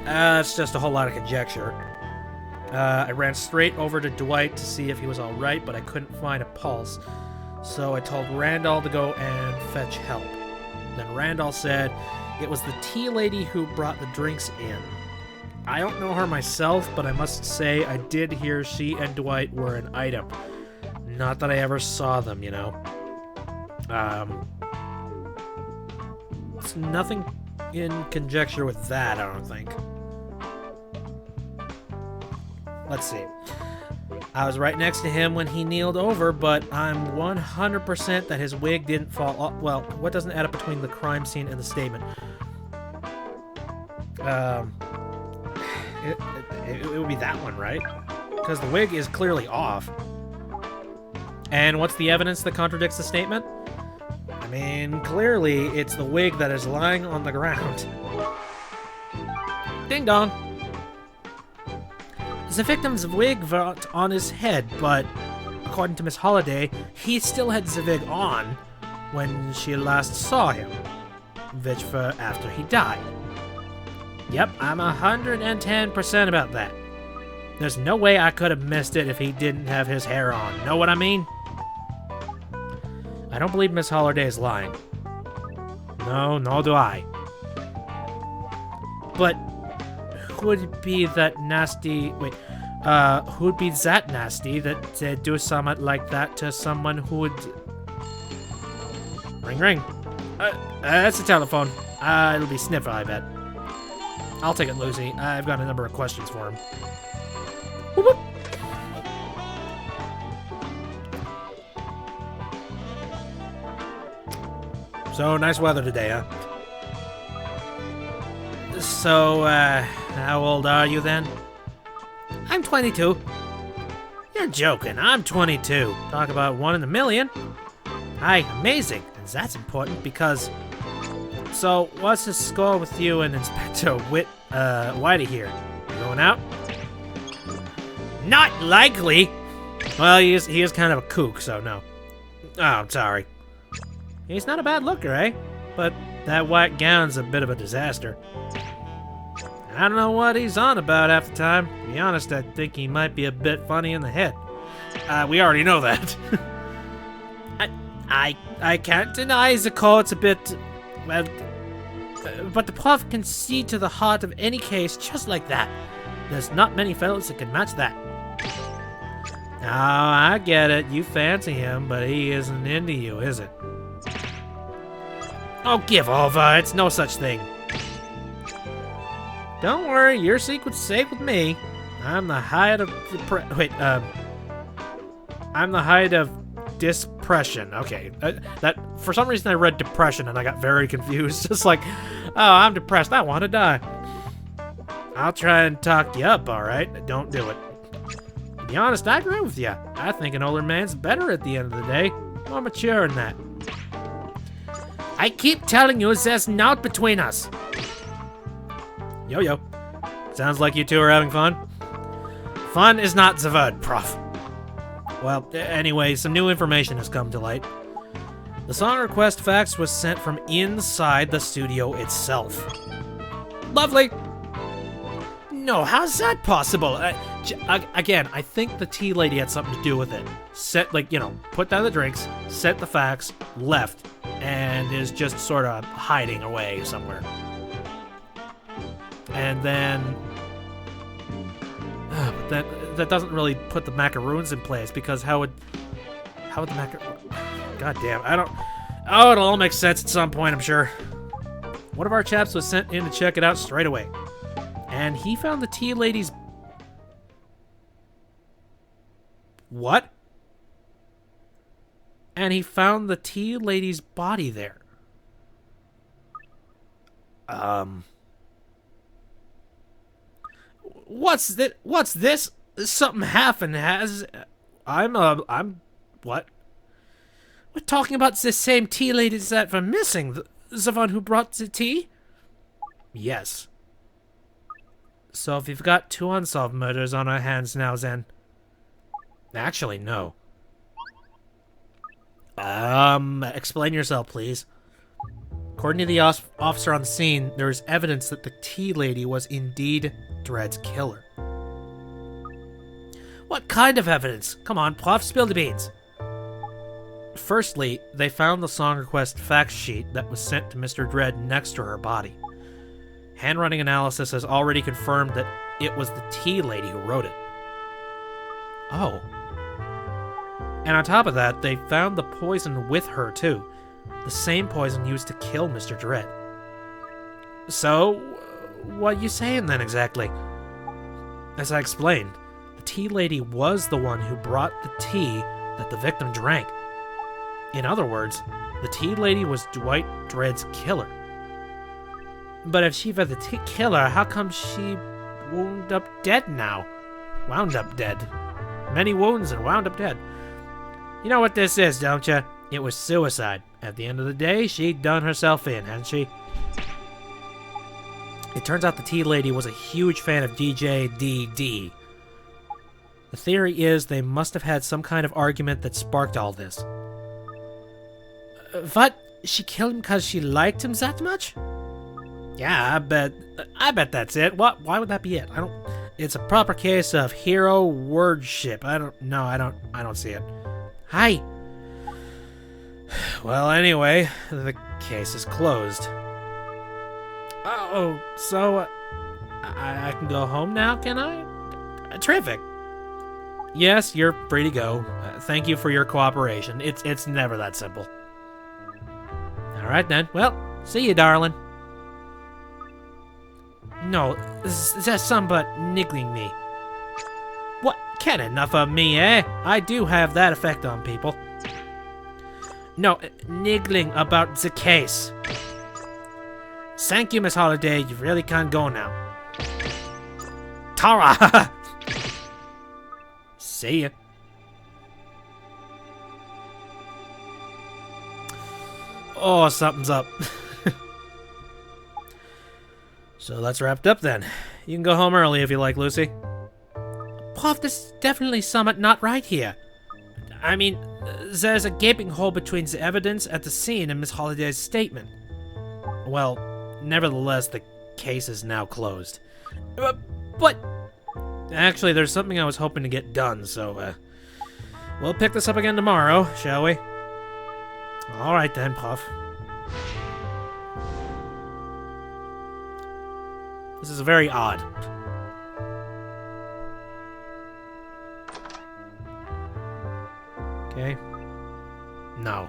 It's just a whole lot of conjecture. I ran straight over to Dwight to see if he was alright, but I couldn't find a pulse. So I told Randall to go and fetch help. Then Randall said it was the tea lady who brought the drinks in. I don't know her myself, but I must say I did hear she and Dwight were an item. Not that I ever saw them, you know. It's nothing in conjecture with that, I don't think. Let's see. I was right next to him when he kneeled over, but I'm 100% that his wig didn't fall off. Well, what doesn't add up between the crime scene and the statement? It would be that one, right? Because the wig is clearly off. And what's the evidence that contradicts the statement? I mean, clearly it's the wig that is lying on the ground. Ding dong. The victim's wig was on his head, but according to Miss Holliday, he still had the wig on when she last saw him, which for after he died. Yep, I'm 110% about that. There's no way I could have missed it if he didn't have his hair on. Know what I mean? I don't believe Miss Holliday is lying. No, nor do I. But who'd be that nasty... Wait, who'd be that nasty that do something like that to someone who would... Ring, ring. That's the telephone. It'll be Sniffer, I bet. I'll take it, Lucy. I've got a number of questions for him. Whoop, whoop. So, nice weather today, huh? So, how old are you then? I'm 22. You're joking. I'm 22. Talk about 1 in a million. Hi, amazing. And that's important because... So, what's the score with you and Inspector Whitey here? You going out? Not likely! Well, he is kind of a kook, so no. Oh, I'm sorry. He's not a bad looker, eh? But that white gown's a bit of a disaster. I don't know what he's on about half the time. To be honest, I think he might be a bit funny in the head. We already know that. I can't deny the court's a bit... Well, but the prof can see to the heart of any case just like that. There's not many fellows that can match that. Oh, I get it. You fancy him, but he isn't into you, is it? Oh, give over. It's no such thing. Don't worry. Your secret's safe with me. I'm the height of... I'm the height of dispression. Okay. That for some reason I read depression and I got very confused. Just like, oh, I'm depressed. I want to die. I'll try and talk you up, alright? Don't do it. To be honest, I agree with you. I think an older man's better at the end of the day. More mature in that. I keep telling you there's naught between us. Yo-yo. Sounds like you two are having fun. Fun is not the word, Prof. Well, anyway, some new information has come to light. The song request fax was sent from inside the studio itself. Lovely! No, how's that possible? Again, I think the tea lady had something to do with it. Put down the drinks, sent the fax, left, and is just sort of hiding away somewhere. And then... but that doesn't really put the macaroons in place, because how would the macaroon... God damn, I don't... Oh, it'll all make sense at some point, I'm sure. One of our chaps was sent in to check it out straight away. And he found the tea lady's... What? And he found the tea lady's body there. What's this? Something happened. What? We're talking about the same tea lady that were missing. The one who brought the tea? Yes. So we've got 2 unsolved murders on our hands now, then. Actually, no. Explain yourself, please. According to the officer on the scene, there is evidence that the tea lady was indeed Dredd's killer. What kind of evidence? Come on, Prof, spill the beans. Firstly, they found the song request fax sheet that was sent to Mr. Dredd next to her body. Handwriting analysis has already confirmed that it was the tea lady who wrote it. Oh. And on top of that, they found the poison with her, too. The same poison used to kill Mr. Dredd. So, what you saying then, exactly? As I explained, the tea lady was the one who brought the tea that the victim drank. In other words, the tea lady was Dwight Dredd's killer. But if she was the killer, how come she wound up dead now? Wound up dead. Many wounds and wound up dead. You know what this is, don't you? It was suicide. At the end of the day, she'd done herself in, hadn't she? It turns out the tea lady was a huge fan of DJ DD. The theory is they must have had some kind of argument that sparked all this. What? She killed him because she liked him that much? Yeah, I bet that's it. What? Why would that be it? It's a proper case of hero worship. I don't see it. Hi. Well, anyway, the case is closed. Oh, so I can go home now, can I? Terrific. Yes, you're free to go. Thank you for your cooperation. It's never that simple. All right then. Well, see you, darling. No, there's some but niggling me. What? Can't enough of me, eh? I do have that effect on people. No, niggling about the case. Thank you, Miss Holiday. You really can't go now. Tara! See ya. Oh, something's up. So that's wrapped up then. You can go home early if you like, Lucy. Prof, there's definitely something not right here. I mean, there's a gaping hole between the evidence at the scene and Miss Holiday's statement. Well, nevertheless, the case is now closed. But actually, there's something I was hoping to get done, so we'll pick this up again tomorrow, shall we? All right then, Puff. This is very odd. Okay. No.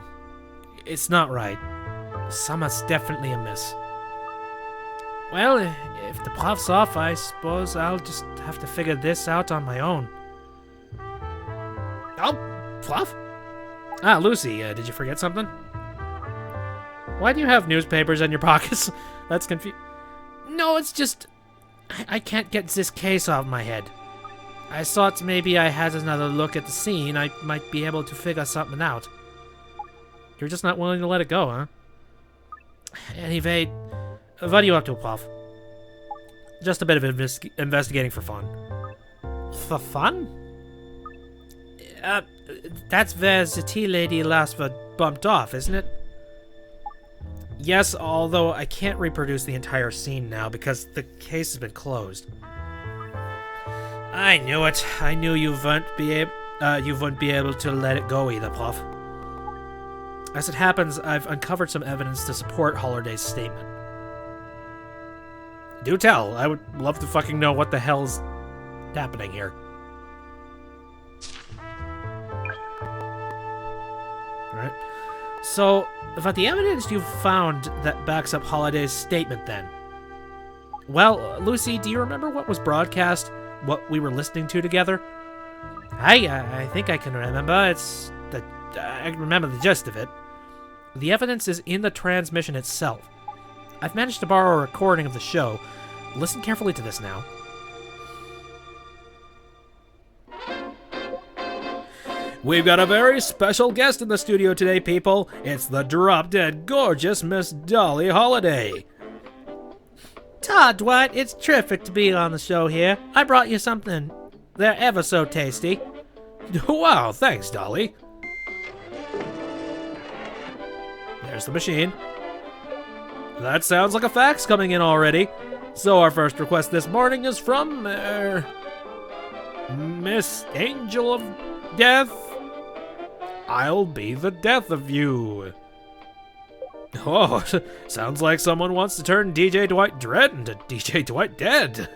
It's not right. Something's definitely amiss. Well, if the Puff's off, I suppose I'll just have to figure this out on my own. Oh, Puff? Ah, Lucy, did you forget something? Why do you have newspapers in your pockets? That's confusing. No, it's just... I can't get this case off my head. I thought maybe I had another look at the scene, I might be able to figure something out. You're just not willing to let it go, huh? Anyway, what are you up to, Puff? Just a bit of investigating for fun. For fun? That's where the tea lady last was bumped off, isn't it? Yes, although I can't reproduce the entire scene now because the case has been closed. I knew it. I knew you wouldn't be able to let it go either, Puff. As it happens, I've uncovered some evidence to support Holiday's statement. Do tell. I would love to fucking know what the hell's happening here. Alright. So, about the evidence you've found that backs up Holiday's statement, then. Well, Lucy, do you remember what was broadcast? What we were listening to together? I think I can remember. I remember the gist of it. The evidence is in the transmission itself. I've managed to borrow a recording of the show. Listen carefully to this now. We've got a very special guest in the studio today, people. It's the drop-dead gorgeous Miss Dolly Holiday. Todd, Dwight, it's terrific to be on the show here. I brought you something. They're ever so tasty. Wow, thanks, Dolly. There's the machine. That sounds like a fax coming in already. So our first request this morning is from, Miss Angel of Death. I'll be the death of you. Oh, sounds like someone wants to turn DJ Dwight Dread into DJ Dwight Dead.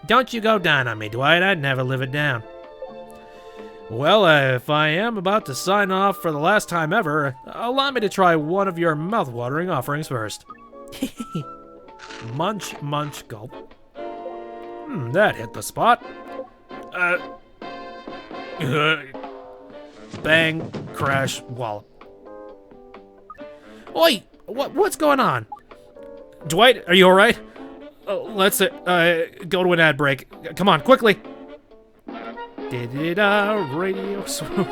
Don't you go down on me, Dwight. I'd never live it down. Well, if I am about to sign off for the last time ever, allow me to try one of your mouth-watering offerings first. Munch, munch, gulp. That hit the spot. Bang, crash, wallop. Oi! What's going on? Dwight, are you alright? Let's go to an ad break. Come on, quickly! Radio swoop.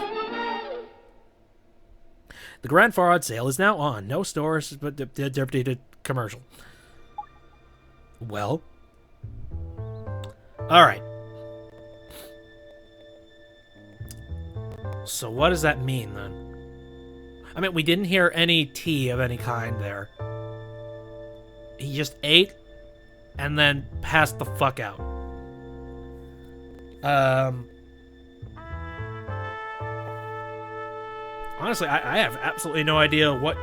The Grand Forward sale is now on. No stores, but the commercial. Well. Alright. So what does that mean, then? I mean, we didn't hear any tea of any kind there. He just ate and then passed the fuck out. Honestly, I have absolutely no idea what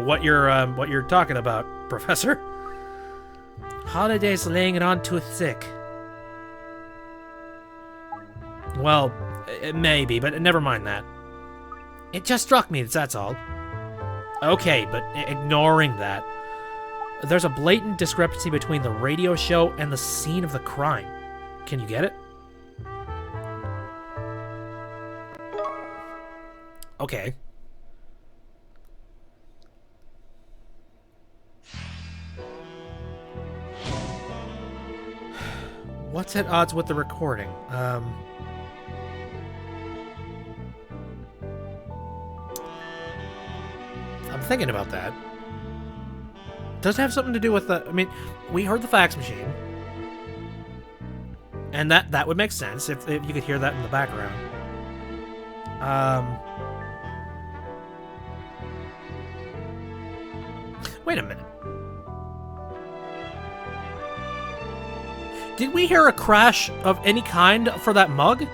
what you're talking about, Professor. Holiday's laying it on too thick. Well, it may be, but never mind that. It just struck me, that's all. Okay, but ignoring that, there's a blatant discrepancy between the radio show and the scene of the crime. Can you get it? Okay. What's at odds with the recording? I'm thinking about that. Does it have something to do with the... I mean, we heard the fax machine. And that would make sense if you could hear that in the background. Wait a minute. Did we hear a crash of any kind for that mug?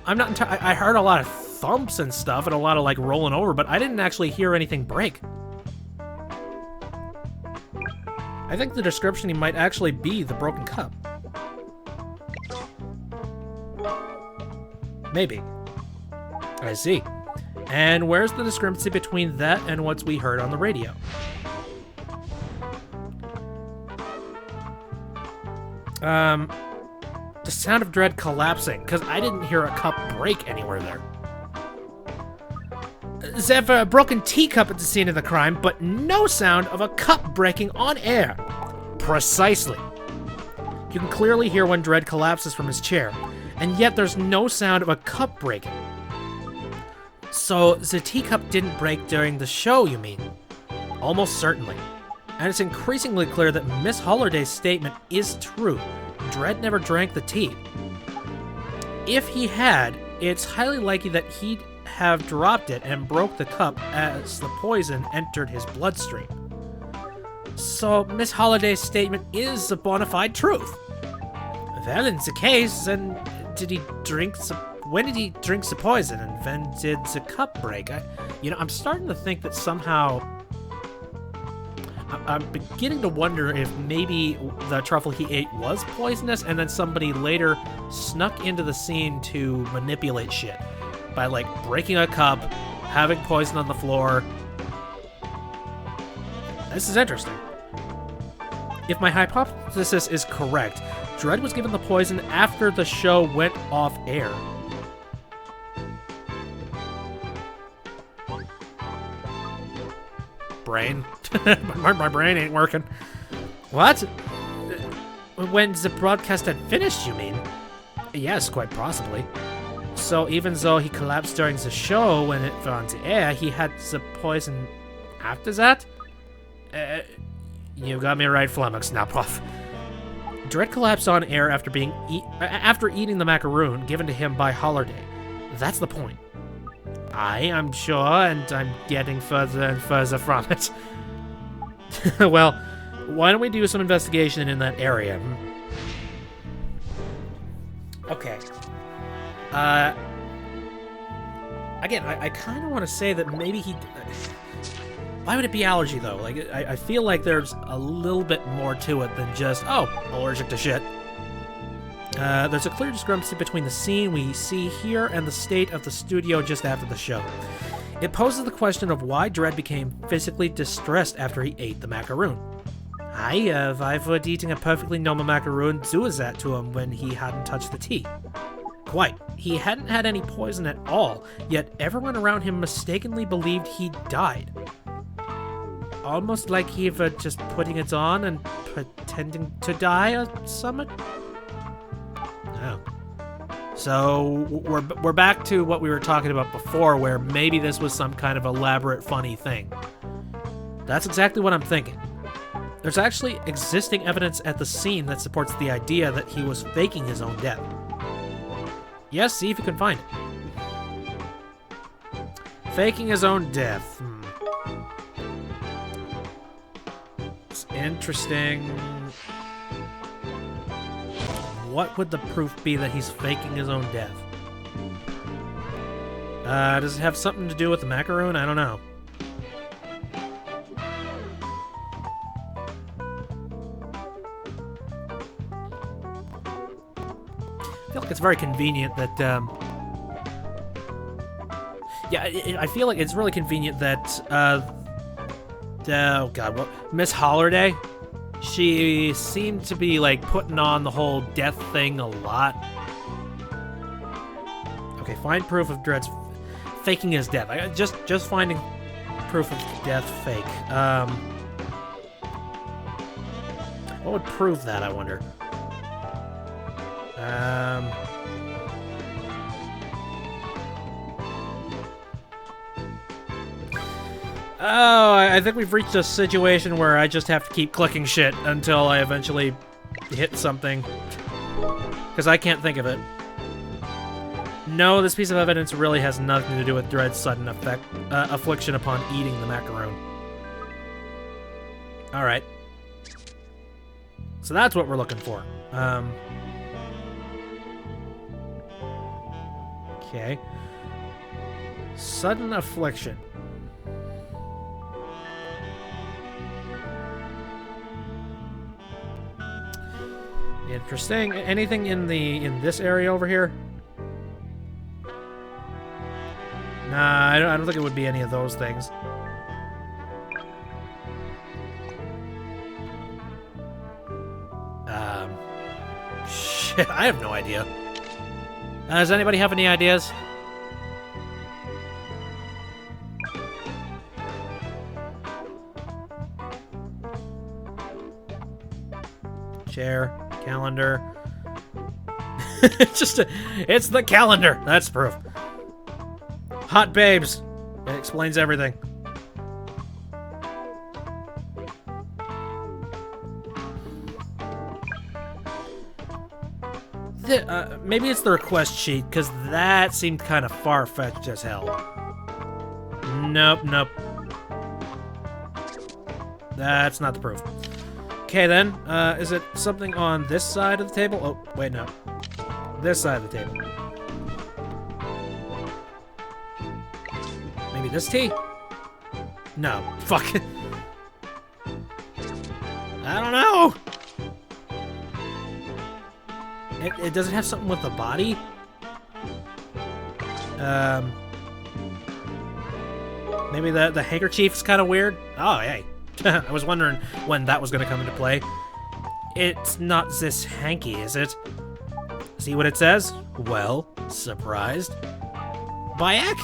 I'm not entirely... I heard a lot of thumps and stuff and a lot of, like, rolling over, but I didn't actually hear anything break. I think the description might actually be the broken cup. Maybe. I see. And where's the discrepancy between that and what we heard on the radio? The sound of Dread collapsing, because I didn't hear a cup break anywhere there. There's a broken teacup at the scene of the crime, but no sound of a cup breaking on air. Precisely. You can clearly hear when Dread collapses from his chair, and yet there's no sound of a cup breaking. So the teacup didn't break during the show, you mean? Almost certainly. And it's increasingly clear that Miss Holliday's statement is true. Dread never drank the tea. If he had, it's highly likely that he'd have dropped it and broke the cup as the poison entered his bloodstream. So Miss Holliday's statement is a bona fide truth. Well, in the case, then when did he drink the poison, and when did the cup break? I'm starting to think that somehow... I'm beginning to wonder if maybe the truffle he ate was poisonous, and then somebody later snuck into the scene to manipulate shit by, like, breaking a cup, having poison on the floor. This is interesting. If my hypothesis is correct, Dread was given the poison after the show went off air. Brain. My brain ain't working. What? When the broadcast had finished, you mean? Yes, quite possibly. So even though he collapsed during the show when it went on the air, he had the poison after that? You got me right, flummoxed now, Prof. Dread collapsed on air after after eating the macaroon given to him by Holiday. That's the point. I'm sure, and I'm getting further and further from it. Well, why don't we do some investigation in that area? Okay. Again, I kind of want to say that maybe he... Why would it be allergy, though? Like, I feel like there's a little bit more to it than just, oh, allergic to shit. There's a clear discrepancy between the scene we see here and the state of the studio just after the show. It poses the question of why Dread became physically distressed after he ate the macaroon. Why would eating a perfectly normal macaroon do that to him when he hadn't touched the tea? Quite. He hadn't had any poison at all, yet everyone around him mistakenly believed he died. Almost like he were just putting it on and pretending to die or something? Oh. So we're back to what we were talking about before, where maybe this was some kind of elaborate, funny thing. That's exactly what I'm thinking. There's actually existing evidence at the scene that supports the idea that he was faking his own death. Yes, see if you can find it. Faking his own death. It's interesting. What would the proof be that he's faking his own death? Does it have something to do with the macaroon? I don't know. I feel like it's very convenient that, I feel like it's really convenient that, oh god, well, Miss Holiday, she seemed to be, like, putting on the whole death thing a lot. Okay, find proof of Dredd's faking his death. Just finding proof of death fake. What would prove that, I wonder? Oh, I think we've reached a situation where I just have to keep clicking shit until I eventually hit something. Because I can't think of it. No, this piece of evidence really has nothing to do with Dredd's sudden affliction upon eating the macaroon. Alright. So that's what we're looking for. Okay. Sudden affliction. Interesting. Anything in this area over here? Nah, I don't think it would be any of those things. Shit, I have no idea. Does anybody have any ideas? Chair, calendar. It's the calendar. That's proof. Hot babes. It explains everything. Maybe it's the request sheet, because that seemed kind of far-fetched as hell. Nope. That's not the proof. Okay, then. Is it something on this side of the table? Oh, wait, no. This side of the table. Maybe this tea? No. Fuck it. I don't know! It doesn't have something with the body? Maybe the handkerchief's kind of weird? Oh, hey. I was wondering when that was going to come into play. It's not this hanky, is it? See what it says? Well, surprised. Bayek?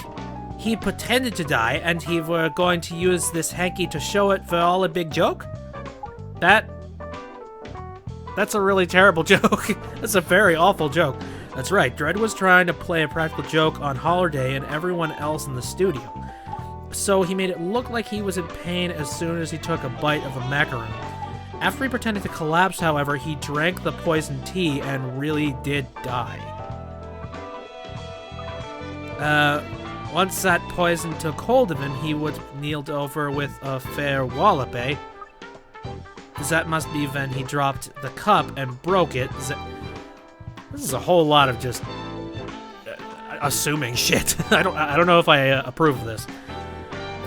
He pretended to die, and he were going to use this hanky to show it for all a big joke? That's a really terrible joke. That's a very awful joke. That's right, Dredd was trying to play a practical joke on Holiday and everyone else in the studio. So he made it look like he was in pain as soon as he took a bite of the macaroon. After he pretended to collapse, however, he drank the poisoned tea and really did die. Once that poison took hold of him, he was kneeled over with a fair wallop, eh? That must be when he dropped the cup and broke it. This is a whole lot of just assuming shit. I don't know if I approve of this.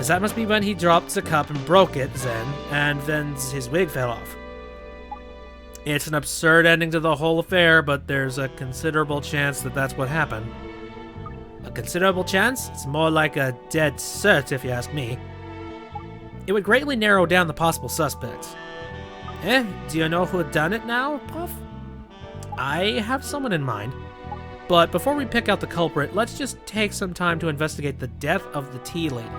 That must be when he dropped the cup and broke it, then, and then his wig fell off. It's an absurd ending to the whole affair, but there's a considerable chance that that's what happened. A considerable chance? It's more like a dead cert, if you ask me. It would greatly narrow down the possible suspects. Do you know who done it now, Puff? I have someone in mind. But before we pick out the culprit, let's just take some time to investigate the death of the tea lady.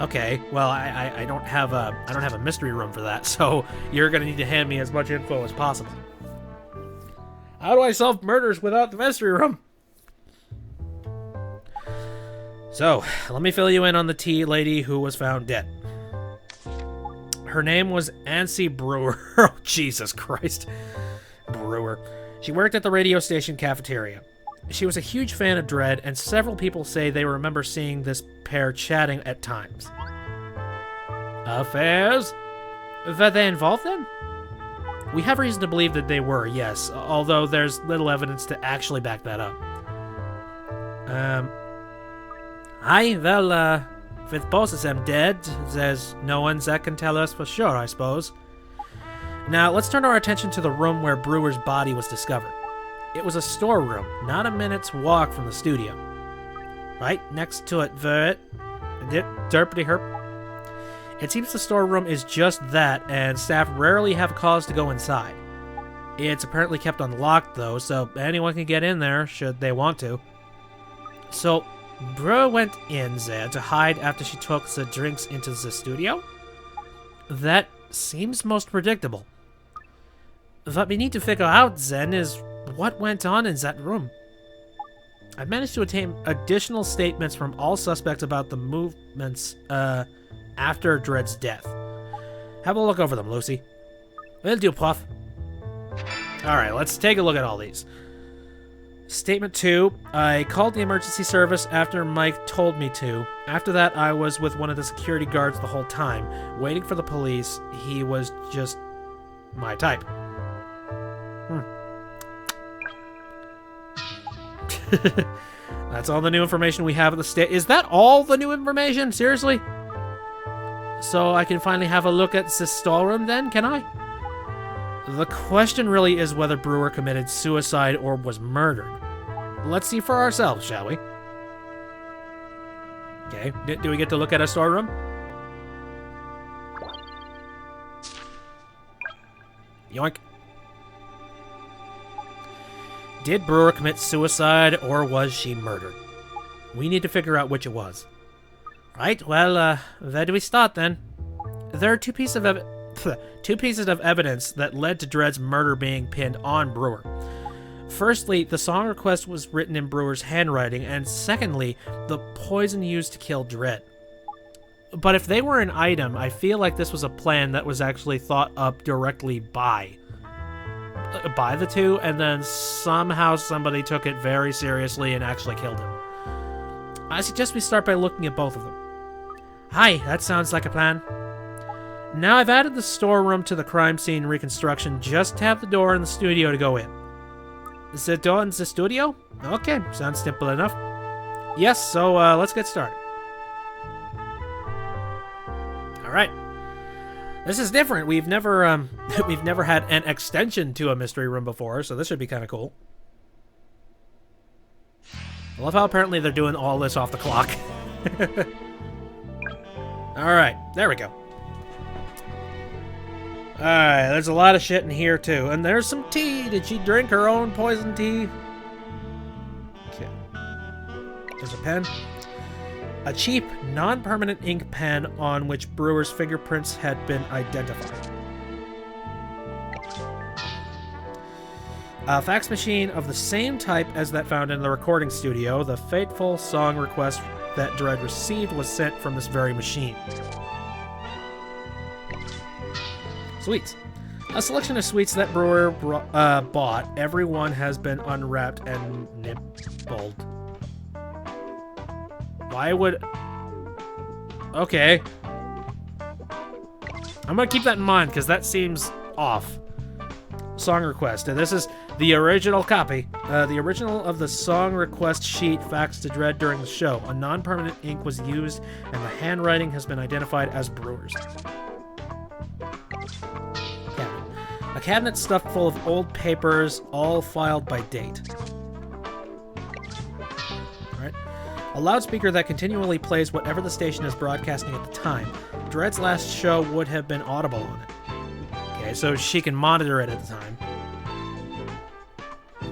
Okay, well, I don't have a mystery room for that, so you're gonna need to hand me as much info as possible. How do I solve murders without the mystery room? So, let me fill you in on the tea lady who was found dead. Her name was Nancy Brewer. Oh, Jesus Christ. Brewer. She worked at the radio station cafeteria. She was a huge fan of Dredd, and several people say they remember seeing this pair chatting at times. Affairs? Were they involved then? We have reason to believe that they were, yes, although there's little evidence to actually back that up. Aye, well, with both of them dead, there's no one that can tell us for sure, I suppose. Now, let's turn our attention to the room where Brewer's body was discovered. It was a storeroom, not a minute's walk from the studio. Right next to it, derpity herp. It seems the storeroom is just that, and staff rarely have cause to go inside. It's apparently kept unlocked, though, so anyone can get in there should they want to. So, Brewer went in there to hide after she took the drinks into the studio? That seems most predictable. What we need to figure out, then, is what went on in that room. I've managed to obtain additional statements from all suspects about the movements, after Dredd's death. Have a look over them, Lucy. Will do, Puff. Alright, let's take a look at all these. Statement 2. I called the emergency service after Mike told me to. After that, I was with one of the security guards the whole time, waiting for the police. He was just my type. That's all the new information we have at the state. Is that all the new information? Seriously? So I can finally have a look at the storeroom then, can I? The question really is whether Brewer committed suicide or was murdered. Let's see for ourselves, shall we? Okay, do we get to look at a storeroom? Yoink. Did Brewer commit suicide or was she murdered? We need to figure out which it was. Right, well, where do we start then? There are two pieces of evidence that led to Dredd's murder being pinned on Brewer. Firstly, the song request was written in Brewer's handwriting, and secondly, the poison used to kill Dredd. But if they were an item, I feel like this was a plan that was actually thought up directly by the two, and then somehow somebody took it very seriously and actually killed him. I suggest we start by looking at both of them. Hi, that sounds like a plan. Now I've added the storeroom to the crime scene reconstruction just to have the door in the studio to go in. Is the door in the studio? Okay, sounds simple enough. Yes, so let's get started. Alright. This is different. We've never had an extension to a mystery room before, so this should be kind of cool. I love how apparently they're doing all this off the clock. Alright, there we go. Alright, there's a lot of shit in here too. And there's some tea. Did she drink her own poison tea? Okay. There's a pen. A cheap, non-permanent ink pen on which Brewer's fingerprints had been identified. A fax machine of the same type as that found in the recording studio. The fateful song request that Dredd received was sent from this very machine. Sweets. A selection of sweets that Brewer bought. Every one has been unwrapped and nibbled. Why would... Okay. I'm gonna keep that in mind, because that seems off. Song request. And this is the original copy. The original of the song request sheet faxed to Dredd during the show. A non-permanent ink was used, and the handwriting has been identified as Brewer's. A cabinet stuffed full of old papers, all filed by date. Alright. A loudspeaker that continually plays whatever the station is broadcasting at the time. Dredd's last show would have been audible on it. Okay, so she can monitor it at the time.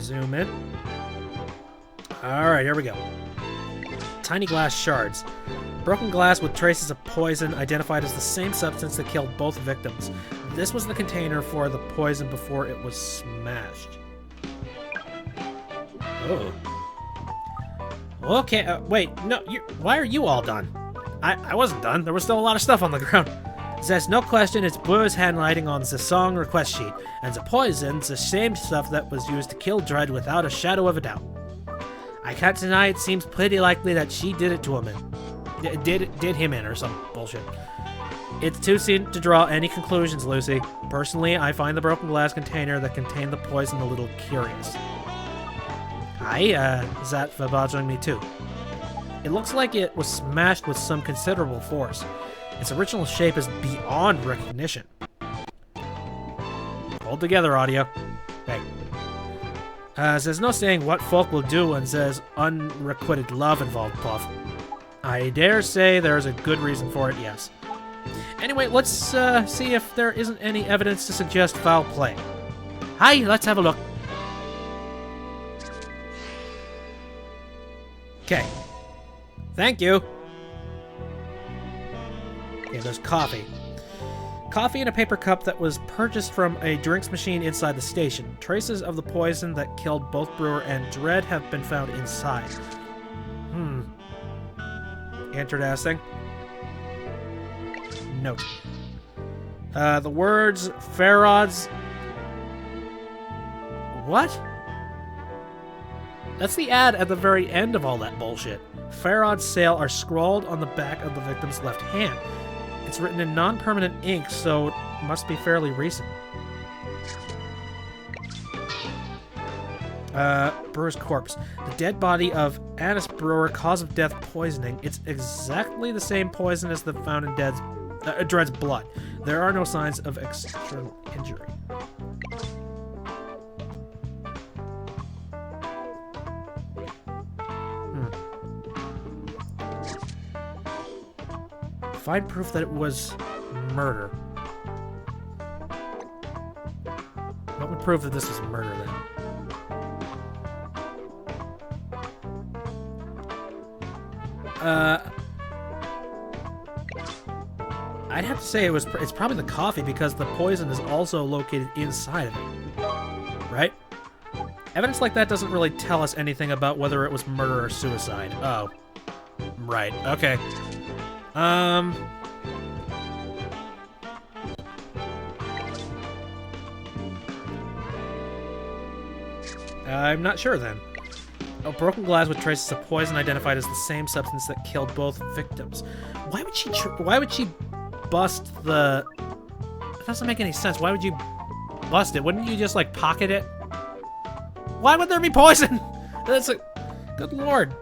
Zoom in. Alright, here we go. Tiny glass shards. Broken glass with traces of poison identified as the same substance that killed both victims. This was the container for the poison before it was smashed. Oh. Okay, wait, no, why are you all done? I wasn't done. There was still a lot of stuff on the ground. There's no question it's Brewer's handwriting on the song request sheet, and the poison's the same stuff that was used to kill Dredd without a shadow of a doubt. I can't deny it seems pretty likely that she did it to him in. Did him in or some bullshit. It's too soon to draw any conclusions, Lucy. Personally, I find the broken glass container that contained the poison a little curious. Is that for bothering me too? It looks like it was smashed with some considerable force. Its original shape is beyond recognition. Hold together, audio. Hey. There's no saying what folk will do when there's unrequited love involved, Puff. I dare say there's a good reason for it, yes. Anyway, let's see if there isn't any evidence to suggest foul play. Hi, let's have a look. Okay. Thank you. Okay, there's coffee. Coffee in a paper cup that was purchased from a drinks machine inside the station. Traces of the poison that killed both Brewer and Dredd have been found inside. Interesting. Note. The words Farod's... What? That's the ad at the very end of all that bullshit. Farod's sale are scrawled on the back of the victim's left hand. It's written in non-permanent ink, so it must be fairly recent. Brewer's corpse. The dead body of Annis Brewer, cause of death poisoning. It's exactly the same poison as the found in Dredd's blood. There are no signs of external injury. Find proof that it was murder. What would prove that this was murder then? I'd have to say it's probably the coffee because the poison is also located inside of it. Right? Evidence like that doesn't really tell us anything about whether it was murder or suicide. Oh. Right. Okay. I'm not sure then. A broken glass with traces of poison identified as the same substance that killed both victims. Why would she bust the... That doesn't make any sense. Why would you bust it? Wouldn't you just, like, pocket it? Why would there be poison? That's a... Good lord.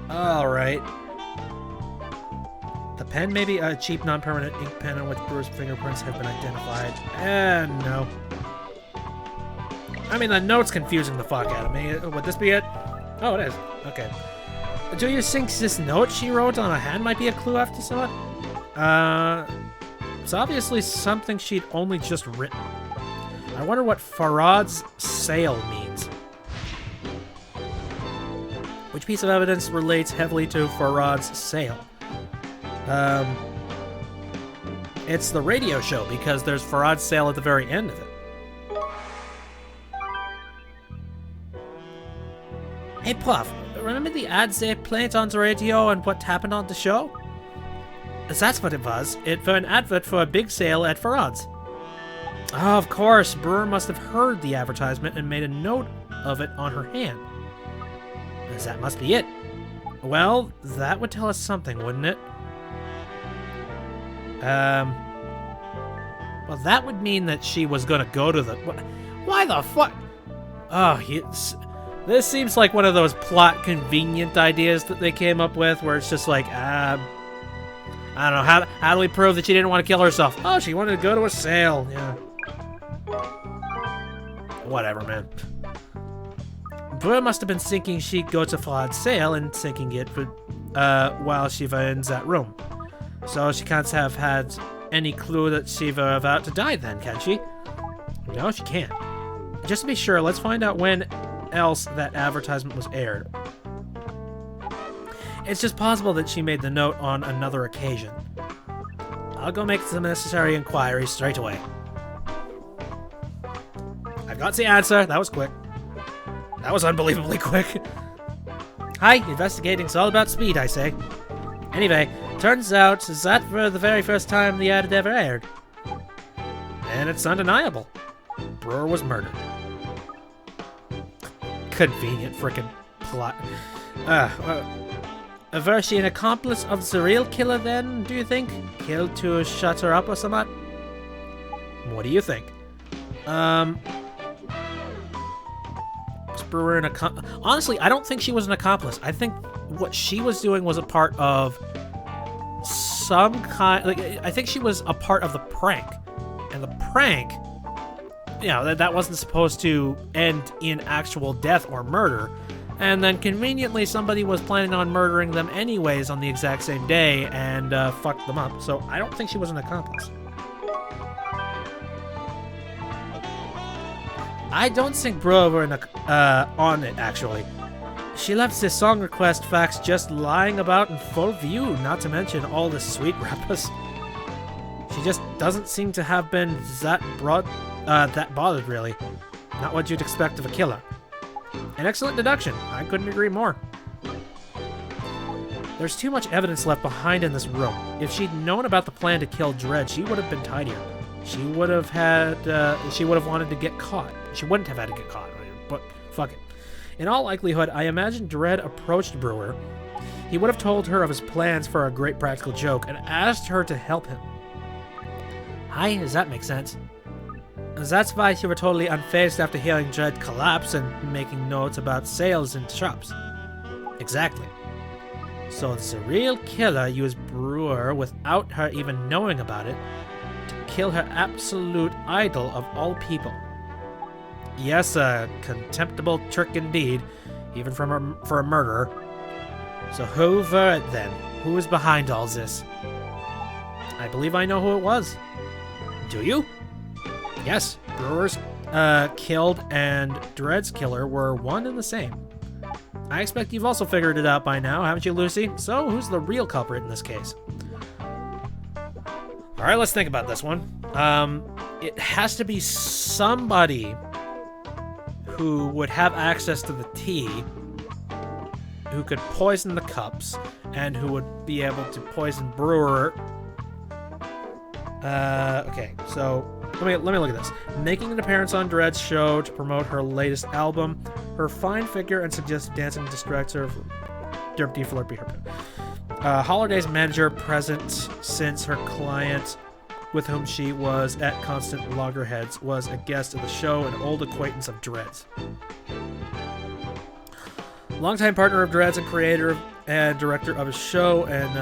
Alright. The pen may be a cheap non-permanent ink pen on which Brewer's fingerprints have been identified. And no. I mean, the note's confusing the fuck out of me. Would this be it? Oh, it is. Okay. Do you think this note she wrote on a hand might be a clue after some? It's obviously something she'd only just written. I wonder what Farod's sale means. Which piece of evidence relates heavily to Farod's sale? It's the radio show, because there's Farod's sale at the very end of it. Hey, Puff, remember the ads they played on the radio and what happened on the show? That's what it was. It was an advert for a big sale at Farod's. Oh, of course. Brewer must have heard the advertisement and made a note of it on her hand. That must be it. Well, that would tell us something, wouldn't it? Well, that would mean that she was gonna go to the... Why the fuck? Oh, this seems like one of those plot convenient ideas that they came up with, where it's just like, I don't know, how do we prove that she didn't want to kill herself? Oh, she wanted to go to a sale, yeah. Whatever, man. Brewer must have been thinking she'd go to Farod's sale and thinking it would, while she was in that room. So she can't have had any clue that she was about to die then, can she? No, she can't. Just to be sure, let's find out when else that advertisement was aired. It's just possible that she made the note on another occasion. I'll go make some necessary inquiries straight away. I've got the answer. That was quick. That was unbelievably quick. Hi, investigating's all about speed, I say. Anyway, turns out that for the very first time the ad had ever aired. And it's undeniable. Brewer was murdered. Convenient frickin' plot. Was she an accomplice of the serial killer then, do you think? Killed to shut her up or something? What do you think? Was Brewer an accomplice? Honestly, I don't think she was an accomplice. I think what she was doing was a part of some kind... Like, I think she was a part of the prank. And the prank... You know, that wasn't supposed to end in actual death or murder. And then conveniently somebody was planning on murdering them anyways on the exact same day and fucked them up. So I don't think she was an accomplice. I don't think Brewer were on it, actually. She left this song request fax just lying about in full view, not to mention all the sweet rappers. She just doesn't seem to have been that bothered, really. Not what you'd expect of a killer. An excellent deduction. I couldn't agree more. There's too much evidence left behind in this room. If she'd known about the plan to kill Dredd, she would have been tidier. She would have wanted to get caught. She wouldn't have had to get caught, but fuck it. In all likelihood, I imagine Dredd approached Brewer. He would have told her of his plans for a great practical joke and asked her to help him. Hi, does that make sense? That's why you were totally unfazed after hearing Dredd collapse and making notes about sales in shops. Exactly. So the serial killer used Brewer without her even knowing about it to kill her absolute idol of all people. Yes, a contemptible trick indeed, even for a murderer. So who were it then? Who is behind all this? I believe I know who it was. Do you? Yes, Brewer's killed and Dredd's killer were one and the same. I expect you've also figured it out by now, haven't you, Lucy? So, who's the real culprit in this case? Alright, let's think about this one. It has to be somebody who would have access to the tea, who could poison the cups, and who would be able to poison Brewer. Okay, so let me look at this. Making an appearance on Dredd's show to promote her latest album. Her fine figure and suggestive dancing distracts her from Derpy Flirty Herpy. Holiday's manager present since her client, with whom she was at constant loggerheads, was a guest of the show, an old acquaintance of Dredd's. Longtime partner of Dredd's and creator and director of his show, and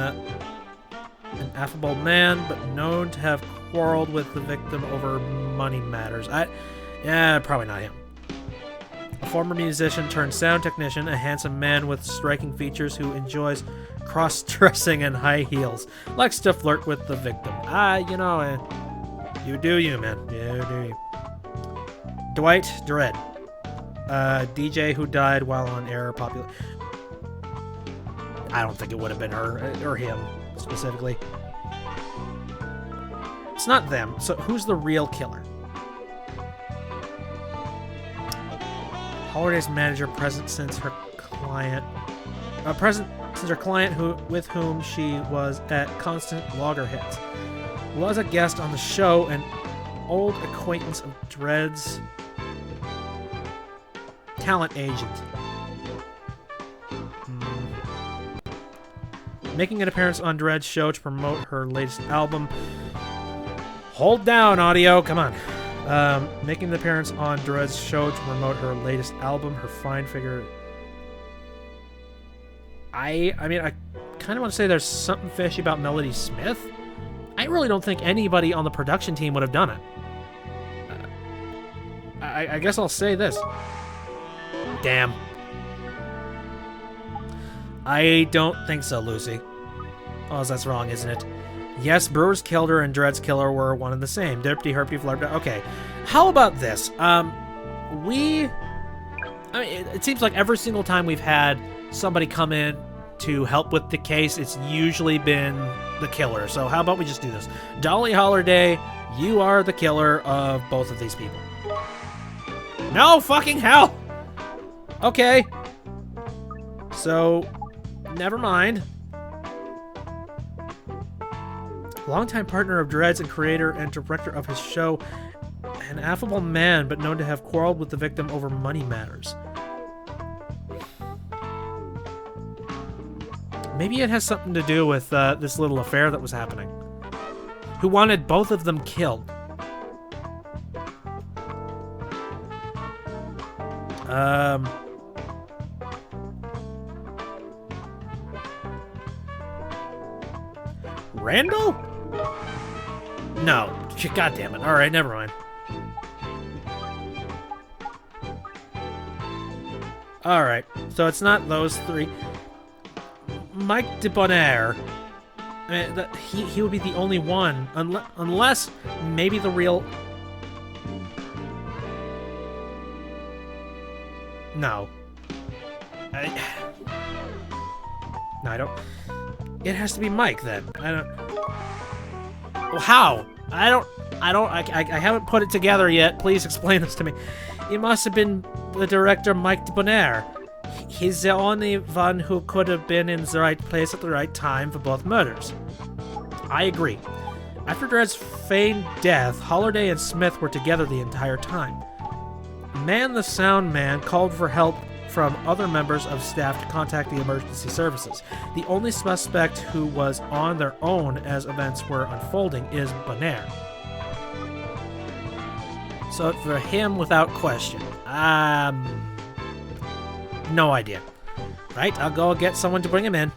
an affable man, but known to have quarreled with the victim over money matters. Probably not him. A former musician turned sound technician, a handsome man with striking features who enjoys cross-dressing and high heels. Likes to flirt with the victim. You do you, man. You do you. Dwight Dredd. DJ who died while on air, popular. I don't think it would have been her, or him, specifically. It's not them, so who's the real killer? Holiday's manager present since her client with whom she was at constant loggerheads. Was a guest on the show, an old acquaintance of Dredd's talent agent. Making an appearance on Dredd's show to promote her latest album. Hold down, audio, come on. Making an appearance on Dredd's show to promote her latest album, her fine figure. I kind of want to say there's something fishy about Melody Smith. I really don't think anybody on the production team would have done it. I guess I'll say this. Damn. I don't think so, Lucy. Oh, that's wrong, isn't it? Yes, Brewer's killed her and Dredd's killer were one and the same. Derpy, herpy, flirty. Okay. How about this? It seems like every single time we've had somebody come in to help with the case, it's usually been the killer. So how about we just do this? Dolly Holiday, you are the killer of both of these people. No fucking hell! Okay. So, never mind. Longtime partner of Dreads and creator and director of his show, an affable man, but known to have quarreled with the victim over money matters. Maybe it has something to do with this little affair that was happening. Who wanted both of them killed. Randall? No. God damn it. Alright, never mind. Alright, so it's not those three. Mike DeBonair. He would be the only one. Unless maybe the real... No. No, I don't... It has to be Mike, then. I don't... Well, how? I haven't put it together yet. Please explain this to me. It must have been the director, Mike DeBonair. He's the only one who could have been in the right place at the right time for both murders. I agree. After Dredd's feigned death, Holiday and Smith were together the entire time. Man the Sound Man called for help from other members of staff to contact the emergency services. The only suspect who was on their own as events were unfolding is Bonaire. So for him, without question. No idea. Right, I'll go get someone to bring him in.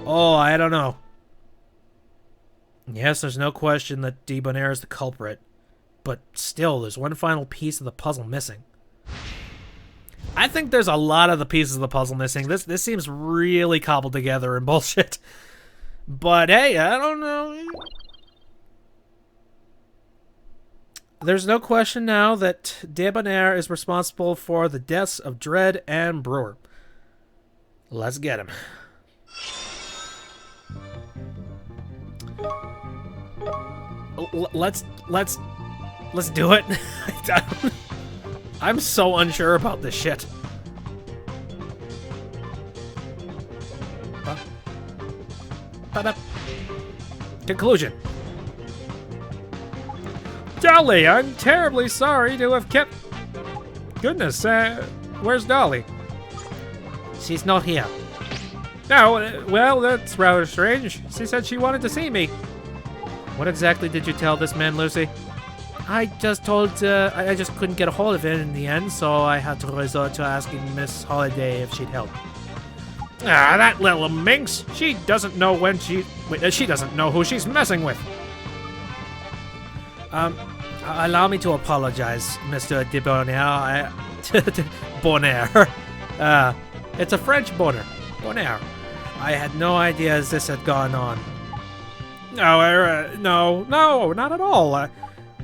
Oh, I don't know. Yes, there's no question that DeBonair is the culprit. But still, there's one final piece of the puzzle missing. I think there's a lot of the pieces of the puzzle missing. This seems really cobbled together and bullshit. But hey, I don't know. There's no question now that DeBonair is responsible for the deaths of Dredd and Brewer. Let's get him. Let's do it. I'm so unsure about this shit. Conclusion. Dolly, I'm terribly sorry to have kept... Goodness, where's Dolly? She's not here. No, well, that's rather strange. She said she wanted to see me. What exactly did you tell this man, Lucy? I just told, I just couldn't get a hold of it in the end, so I had to resort to asking Miss Holiday if she'd help. Ah, that little minx! She doesn't know when she doesn't know who she's messing with. Allow me to apologize, Mr. DeBonair. Bonaire. It's a French Bonaire. Bonaire. I had no idea this had gone on. No, not at all.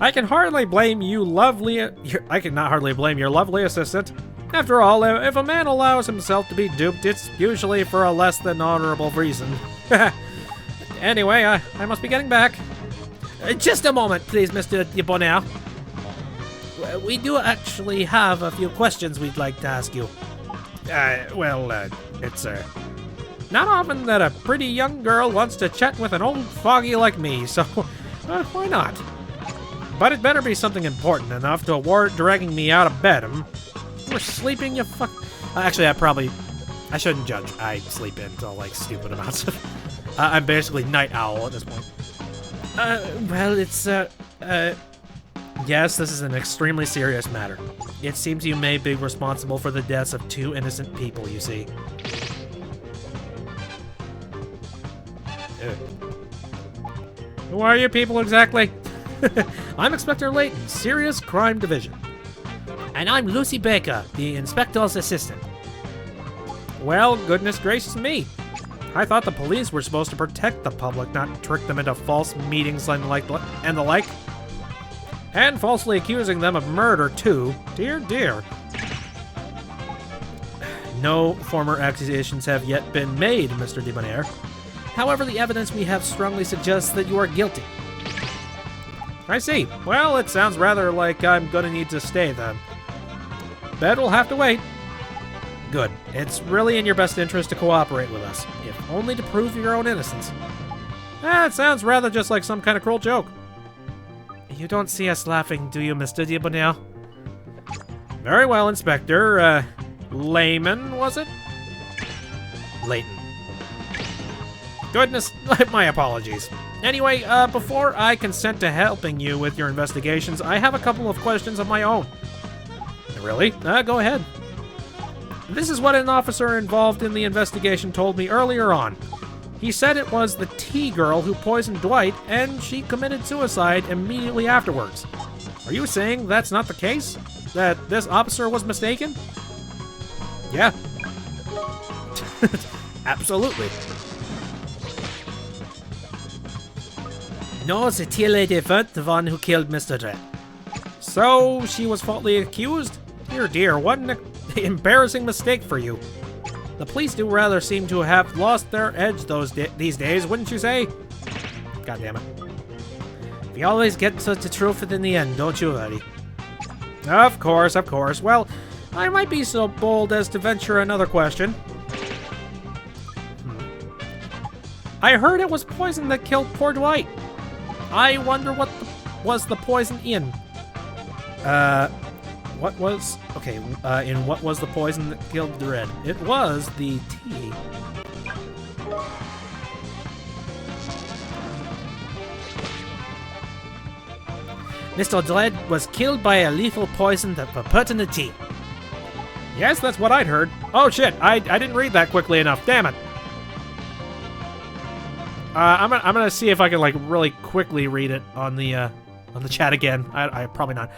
I can hardly blame you, I cannot hardly blame your lovely assistant. After all, if a man allows himself to be duped, it's usually for a less than honorable reason. Anyway, I must be getting back. Just a moment, please, Mr. DeBonair. We do actually have a few questions we'd like to ask you. It's not often that a pretty young girl wants to chat with an old fogey like me, so why not? But it better be something important enough to warrant dragging me out of bed. We're sleeping, you fuck... Actually, I shouldn't judge. I sleep until, like, stupid amounts of... I'm basically night owl at this point. Well, it's, yes, this is an extremely serious matter. It seems you may be responsible for the deaths of 2 innocent people, you see. Who are you people exactly? I'm Inspector Layton, Serious Crime Division. And I'm Lucy Baker, the Inspector's assistant. Well, goodness gracious me. I thought the police were supposed to protect the public, not trick them into false meetings and the like. And falsely accusing them of murder, too. Dear, dear. No former accusations have yet been made, Mr. DeBonair. However, the evidence we have strongly suggests that you are guilty. I see. Well, it sounds rather like I'm gonna need to stay then. Bet we'll have to wait. Good. It's really in your best interest to cooperate with us, if only to prove your own innocence. It sounds rather just like some kind of cruel joke. You don't see us laughing, do you, Mr. DeBonair? Very well, Inspector. Layman, was it? Layton. Goodness, my apologies. Anyway, before I consent to helping you with your investigations, I have a couple of questions of my own. Really? Go ahead. This is what an officer involved in the investigation told me earlier on. He said it was the T girl who poisoned Dwight, and she committed suicide immediately afterwards. Are you saying that's not the case? That this officer was mistaken? Yeah. Absolutely. No, the T lady weren't the one who killed Mr. Dredd. So, she was falsely accused? Dear, dear, what an embarrassing mistake for you. The police do rather seem to have lost their edge these days, wouldn't you say? God damn it. We always get to the truth in the end, don't you, Eddie? Of course, of course. Well, I might be so bold as to venture another question. I heard it was poison that killed poor Dwight. I wonder what was the poison in? What was... Okay, in what was the poison that killed Dredd? It was the tea. Mr. Dredd was killed by a lethal poison that was put in the tea. Yes, that's what I'd heard. Oh shit, I didn't read that quickly enough, damn it. I'm gonna see if I can like really quickly read it on the chat again. I probably not.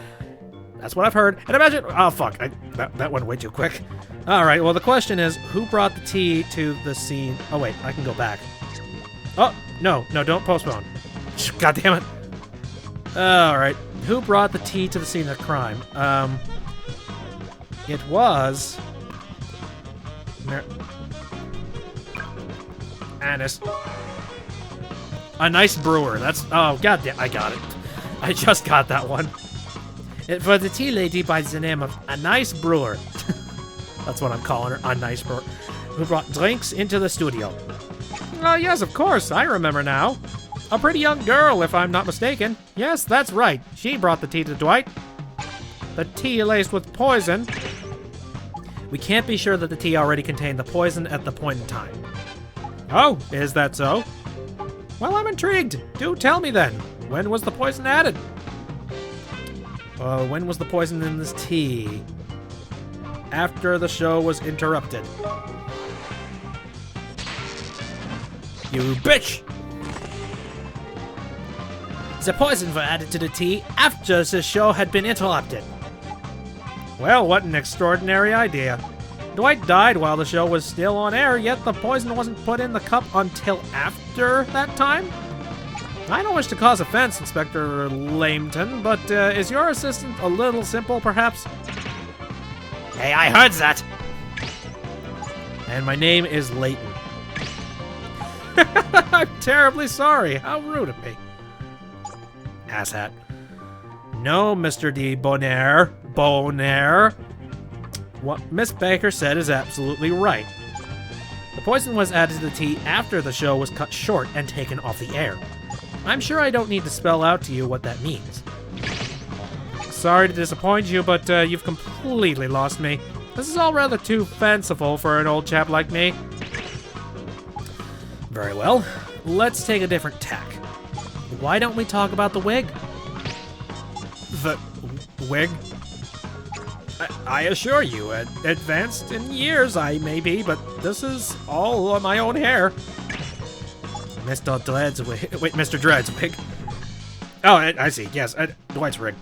That's what I've heard. And imagine, oh fuck, that went way too quick. All right, well the question is, who brought the tea to the scene? Oh wait, I can go back. Oh no, don't postpone. God damn it. All right, who brought the tea to the scene of the crime? It was Annis. A nice brewer. That's... Oh, goddamn. I got it. I just got that one. It was the tea lady by the name of A Nice Brewer. That's what I'm calling her. A Nice Brewer. Who brought drinks into the studio. Oh, yes, of course. I remember now. A pretty young girl, if I'm not mistaken. Yes, that's right. She brought the tea to Dwight. The tea laced with poison. We can't be sure that the tea already contained the poison at the point in time. Oh, is that so? Well, I'm intrigued. Do tell me then. When was the poison added? When was the poison in this tea? After the show was interrupted. You bitch! The poison was added to the tea after the show had been interrupted. Well, what an extraordinary idea. Dwight died while the show was still on air, yet the poison wasn't put in the cup until after that time? I don't wish to cause offense, Inspector Layton, but is your assistant a little simple, perhaps? Hey, I heard that! And my name is Layton. I'm terribly sorry. How rude of me. Asshat. No, Mr. DeBonair. Bonair. What Miss Baker said is absolutely right. The poison was added to the tea after the show was cut short and taken off the air. I'm sure I don't need to spell out to you what that means. Sorry to disappoint you, but you've completely lost me. This is all rather too fanciful for an old chap like me. Very well. Let's take a different tack. Why don't we talk about the wig? The wig? I assure you, advanced in years I may be, but this is all on my own hair. Mr. Dredd's wig. Wait, Mr. Dredd's wig. Oh, I see. Yes, Dwight's rig.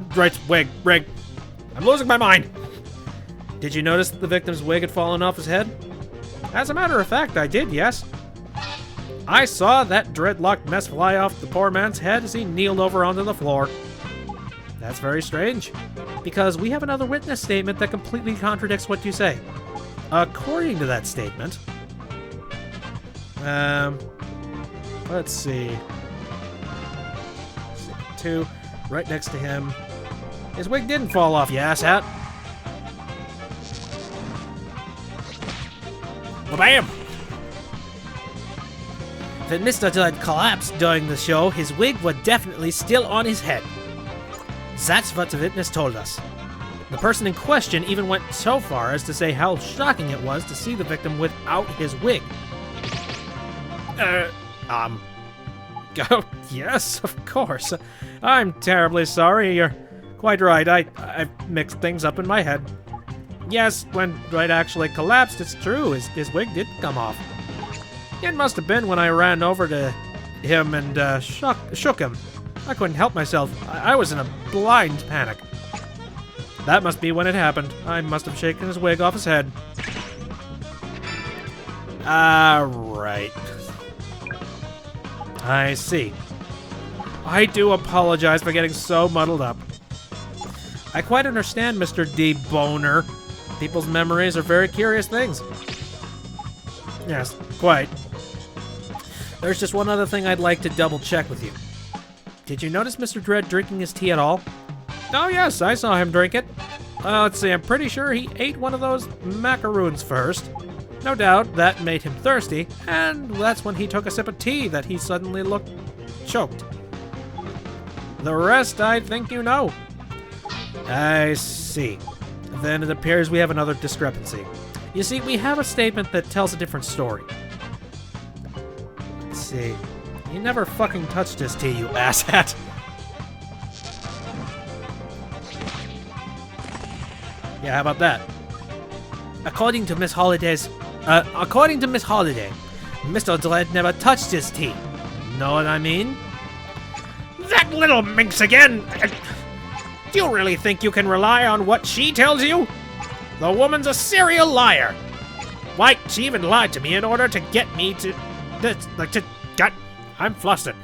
Dwight's wig. Rig. I'm losing my mind. Did you notice that the victim's wig had fallen off his head? As a matter of fact, I did, yes. I saw that dreadlocked mess fly off the poor man's head as he kneeled over onto the floor. That's very strange, because we have another witness statement that completely contradicts what you say. according to that statement, let's see. 2, right next to him. His wig didn't fall off, you asshat. Well, bam! If Mr. Dolly collapsed during the show, his wig was definitely still on his head. That's what the witness told us. The person in question even went so far as to say how shocking it was to see the victim without his wig. Yes, of course. I'm terribly sorry. You're quite right. I've mixed things up in my head. Yes, when Dwight actually collapsed, it's true. His wig did come off. It must have been when I ran over to him and shook him. I couldn't help myself. I was in a blind panic. That must be when it happened. I must have shaken his wig off his head. Right. I see. I do apologize for getting so muddled up. I quite understand, Mr. DeBonair. People's memories are very curious things. Yes, quite. There's just one other thing I'd like to double check with you. Did you notice Mr. Dredd drinking his tea at all? Oh yes, I saw him drink it. Let's see, I'm pretty sure he ate one of those macaroons first. No doubt that made him thirsty, and that's when he took a sip of tea that he suddenly looked choked. The rest I think you know. I see. Then it appears we have another discrepancy. You see, we have a statement that tells a different story. Let's see. He never fucking touched his tea, you asshat. Yeah, how about that? According to Miss Holliday, Mr. Dredd never touched his tea. Know what I mean? That little minx again! Do you really think you can rely on what she tells you? The woman's a serial liar. Why, she even lied to me in order to get me to God, I'm flustered.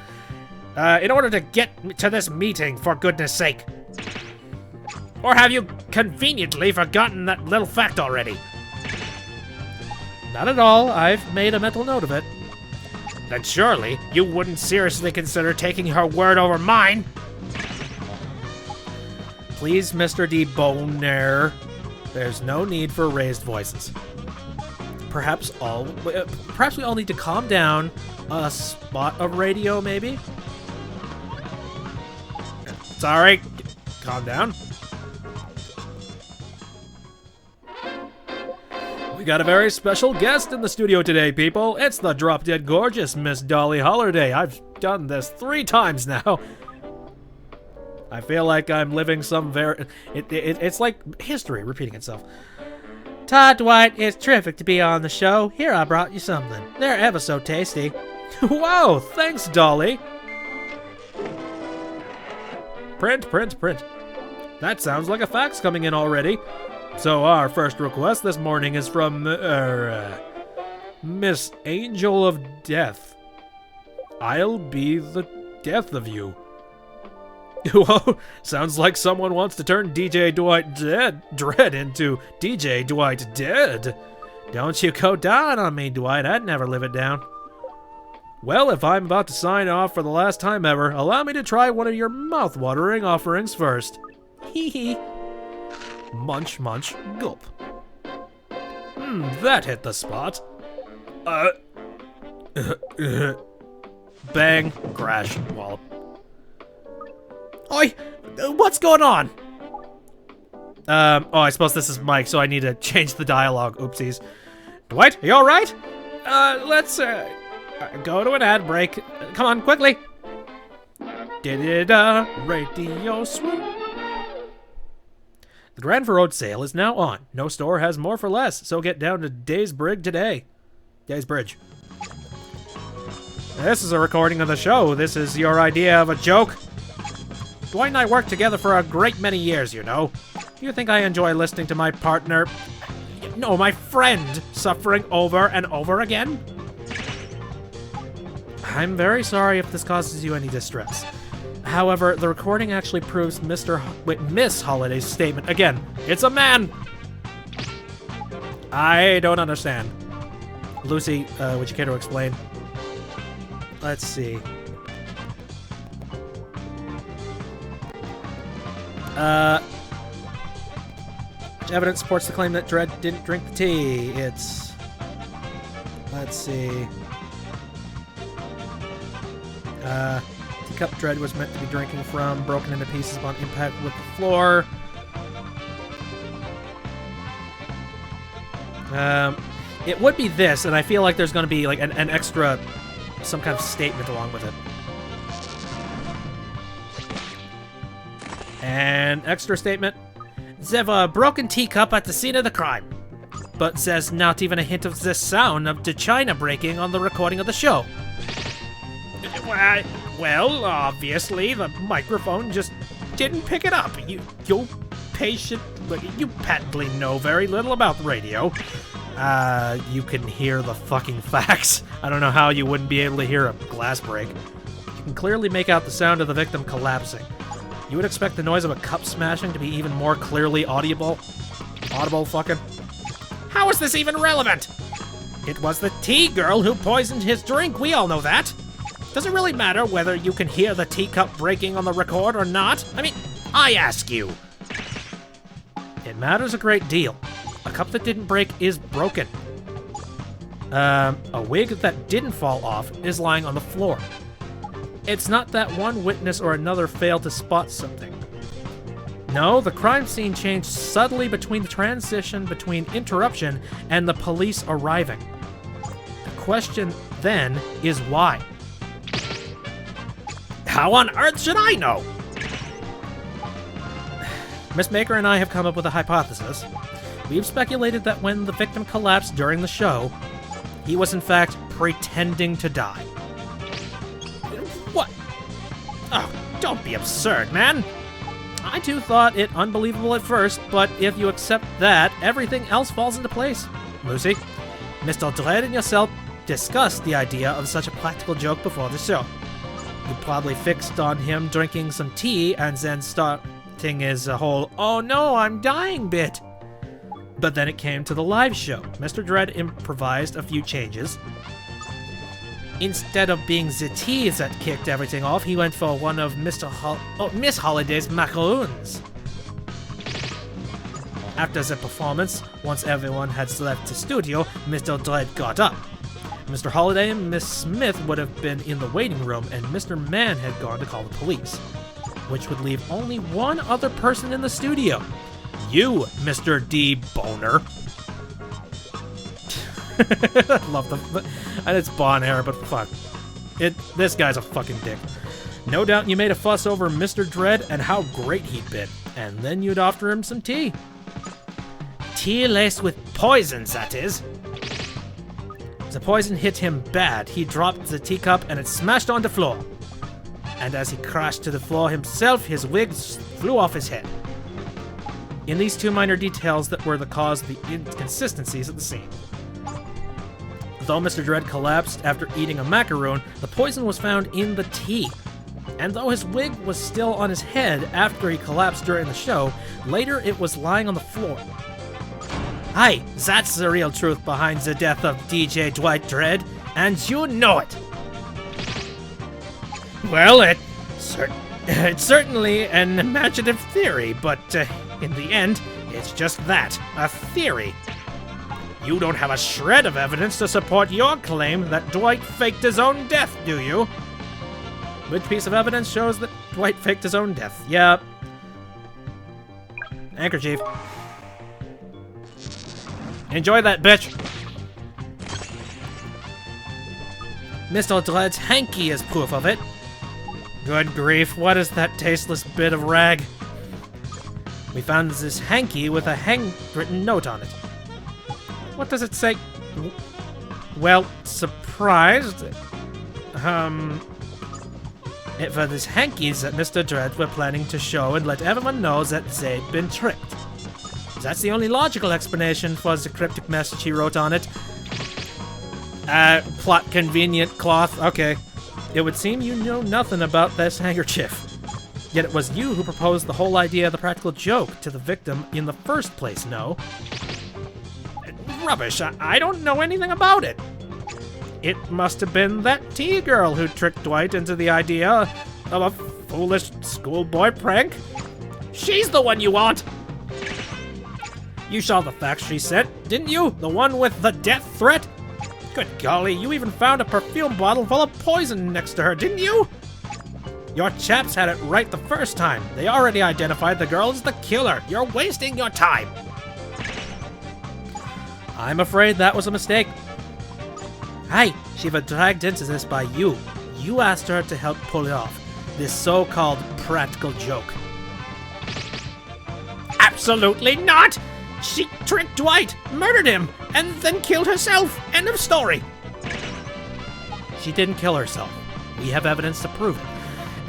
In order to get to this meeting, for goodness sake. Or have you conveniently forgotten that little fact already? Not at all. I've made a mental note of it. Then surely you wouldn't seriously consider taking her word over mine. Please, Mr. DeBonair. There's no need for raised voices. Perhaps we all need to calm down. A spot of radio, maybe? Sorry. Calm down. We got a very special guest in the studio today, people. It's the drop-dead gorgeous Miss Dolly Holiday. I've done this 3 times now. I feel like I'm living some it's like history repeating itself. Todd Dwight, it's terrific to be on the show. Here, I brought you something. They're ever so tasty. Wow, thanks, Dolly. Print. That sounds like a fax coming in already. So our first request this morning is from, Miss Angel of Death. I'll be the death of you. Whoa, sounds like someone wants to turn DJ Dwight Dredd into DJ Dwight Dead. Don't you go down on me, Dwight. I'd never live it down. Well, if I'm about to sign off for the last time ever, allow me to try one of your mouth-watering offerings first. Hee hee. Munch, munch, gulp. That hit the spot. Bang, crash, wallop. Oi! What's going on? I suppose this is Mike, so I need to change the dialogue. Oopsies. Dwight, are you alright? Let's, go to an ad break. Come on, quickly. Radio swoop. The Grand Road sale is now on. No store has more for less, so get down to Days Bridge today. Days Bridge. This is a recording of the show. This is your idea of a joke? Dwight and I worked together for a great many years, you know. Do you think I enjoy listening to my partner, no, my friend, suffering over and over again? I'm very sorry if this causes you any distress. However, the recording actually proves Miss Holiday's statement. Again, it's a man! I don't understand. Lucy, would you care to explain? Let's see. Evidence supports the claim that Dredd didn't drink the tea. It's... Let's see. Teacup Dredd was meant to be drinking from, broken into pieces upon impact with the floor. It would be this, and I feel like there's going to be like an extra, some kind of statement along with it. An extra statement. There's a broken teacup at the scene of the crime, but there's not even a hint of the sound of the china breaking on the recording of the show. Well, obviously, the microphone just didn't pick it up. You patently know very little about the radio. You can hear the fucking facts. I don't know how you wouldn't be able to hear a glass break. You can clearly make out the sound of the victim collapsing. You would expect the noise of a cup smashing to be even more clearly audible, fucking. How is this even relevant? It was the tea girl who poisoned his drink, we all know that. Does it really matter whether you can hear the teacup breaking on the record or not? I mean, I ask you. It matters a great deal. A cup that didn't break is broken. A wig that didn't fall off is lying on the floor. It's not that one witness or another failed to spot something. No, the crime scene changed subtly between the transition between interruption and the police arriving. The question then is why? How on earth should I know? Miss Maker and I have come up with a hypothesis. We've speculated that when the victim collapsed during the show, he was in fact pretending to die. What? Oh, don't be absurd, man. I too thought it unbelievable at first, but if you accept that, everything else falls into place. Lucy, Mr. Dredd and yourself discussed the idea of such a practical joke before the show. You probably fixed on him drinking some tea and then starting his whole, oh no, I'm dying bit. But then it came to the live show. Mr. Dredd improvised a few changes. Instead of being the tea that kicked everything off, he went for one of Miss Holliday's macaroons. After the performance, once everyone had left the studio, Mr. Dredd got up. Mr. Holliday and Miss Smith would have been in the waiting room, and Mr. Mann had gone to call the police, which would leave only one other person in the studio. You, Mr. DeBonair. I love them. And it's DeBonair, but fuck. This guy's a fucking dick. No doubt you made a fuss over Mr. Dredd and how great he'd been, and then you'd offer him some tea. Tea laced with poisons, that is. The poison hit him bad. He dropped the teacup and it smashed onto the floor. And as he crashed to the floor himself, his wig flew off his head. In these two minor details that were the cause of the inconsistencies of the scene. Though Mr. Dredd collapsed after eating a macaroon, the poison was found in the tea. And though his wig was still on his head after he collapsed during the show, later it was lying on the floor. Aye, that's the real truth behind the death of DJ Dwight Dredd, and you know it. Well, it's certainly an imaginative theory, but in the end, it's just that, a theory. You don't have a shred of evidence to support your claim that Dwight faked his own death, do you? Which piece of evidence shows that Dwight faked his own death? Yeah. Handkerchief. Enjoy that, bitch. Mr. Dredd's hanky is proof of it. Good grief, what is that tasteless bit of rag? We found this hanky with a handwritten note on it. What does it say? Well, surprised. It was these hankies that Mr. Dredd were planning to show and let everyone know that they'd been tricked. That's the only logical explanation for the cryptic message he wrote on it. Plot convenient cloth. Okay. It would seem you know nothing about this handkerchief. Yet it was you who proposed the whole idea of the practical joke to the victim in the first place, no? rubbish. I don't know anything about it. It must have been that T-girl who tricked Dwight into the idea of a foolish schoolboy prank. She's the one you want. You saw the fax she sent, didn't you? The one with the death threat? Good golly, you even found a perfume bottle full of poison next to her, didn't you? Your chaps had it right the first time. They already identified the girl as the killer. You're wasting your time. I'm afraid that was a mistake. Hey, she was dragged into this by you. You asked her to help pull it off. This so-called practical joke. Absolutely not! She tricked Dwight, murdered him, and then killed herself. End of story. She didn't kill herself. We have evidence to prove it.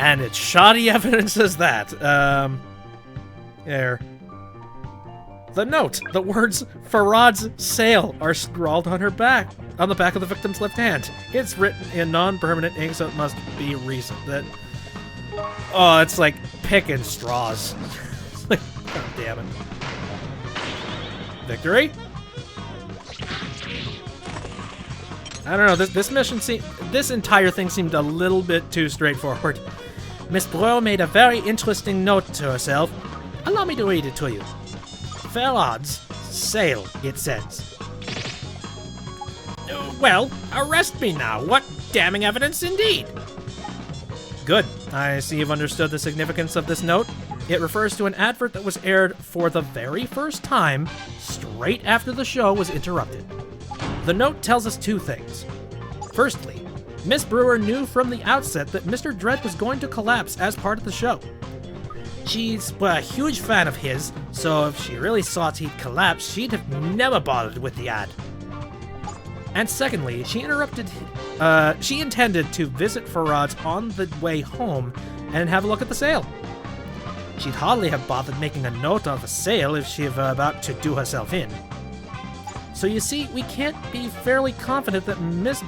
And it's shoddy evidence as that. There. The note, the words Farad's sale are scrawled on her back, on the back of the victim's left hand. It's written in non-permanent ink, so it must be recent. Oh, it's like picking straws. God damn it. Victory? I don't know, this entire thing seemed a little bit too straightforward. Miss Brewer made a very interesting note to herself. Allow me to read it to you. Fair odds. Sale, it says. Well, arrest me now. What damning evidence indeed. Good. I see you've understood the significance of this note. It refers to an advert that was aired for the very first time, straight after the show was interrupted. The note tells us two things. Firstly, Miss Brewer knew from the outset that Mr. Dredd was going to collapse as part of the show. She's a huge fan of his, so if she really thought he'd collapse, she'd have never bothered with the ad. And secondly, she intended to visit Farad's on the way home and have a look at the sale. She'd hardly have bothered making a note of the sale if she were about to do herself in. So you see, we can be fairly confident that Miss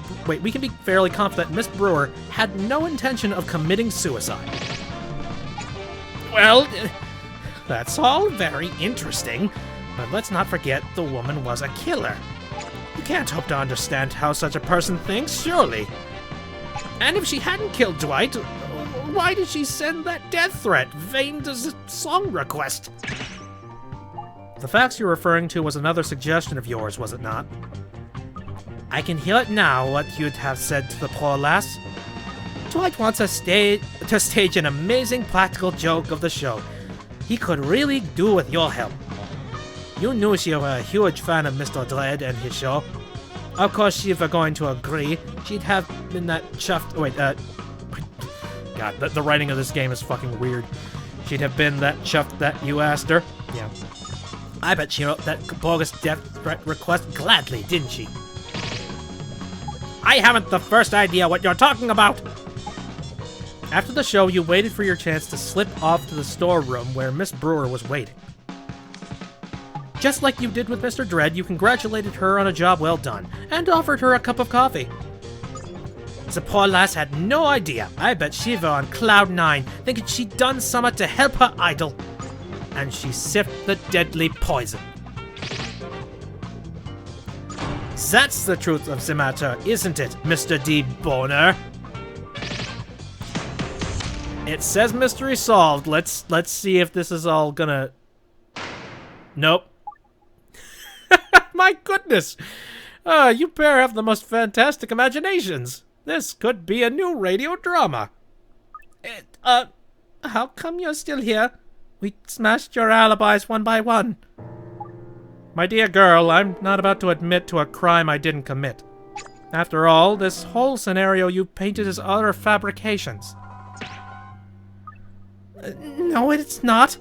Brewer had no intention of committing suicide. Well, that's all very interesting, but let's not forget the woman was a killer. You can't hope to understand how such a person thinks, surely. And if she hadn't killed Dwight, why did she send that death threat, vain as a song request? The fax you're referring to was another suggestion of yours, was it not? I can hear it now, what you'd have said to the poor lass. Dwight wants to stage an amazing practical joke of the show. He could really do with your help. You knew you were a huge fan of Mr. Dredd and his show. Of course, if you're going to agree, she'd have been that chuffed... God, the writing of this game is fucking weird. She'd have been that chuffed that you asked her. Yeah. I bet she wrote that bogus death threat request gladly, didn't she? I haven't the first idea what you're talking about! After the show, you waited for your chance to slip off to the storeroom where Miss Brewer was waiting. Just like you did with Mr. Dredd, you congratulated her on a job well done, and offered her a cup of coffee. The poor lass had no idea. I bet she were on cloud 9, thinking she'd done something to help her idol. And she sipped the deadly poison. That's the truth of the matter, isn't it, Mr. DeBonair? It says mystery solved. Let's see if this is all gonna... Nope. My goodness! You pair have the most fantastic imaginations. This could be a new radio drama. How come you're still here? We smashed your alibis one by one. My dear girl, I'm not about to admit to a crime I didn't commit. After all, this whole scenario you painted as utter fabrications. No, it's not.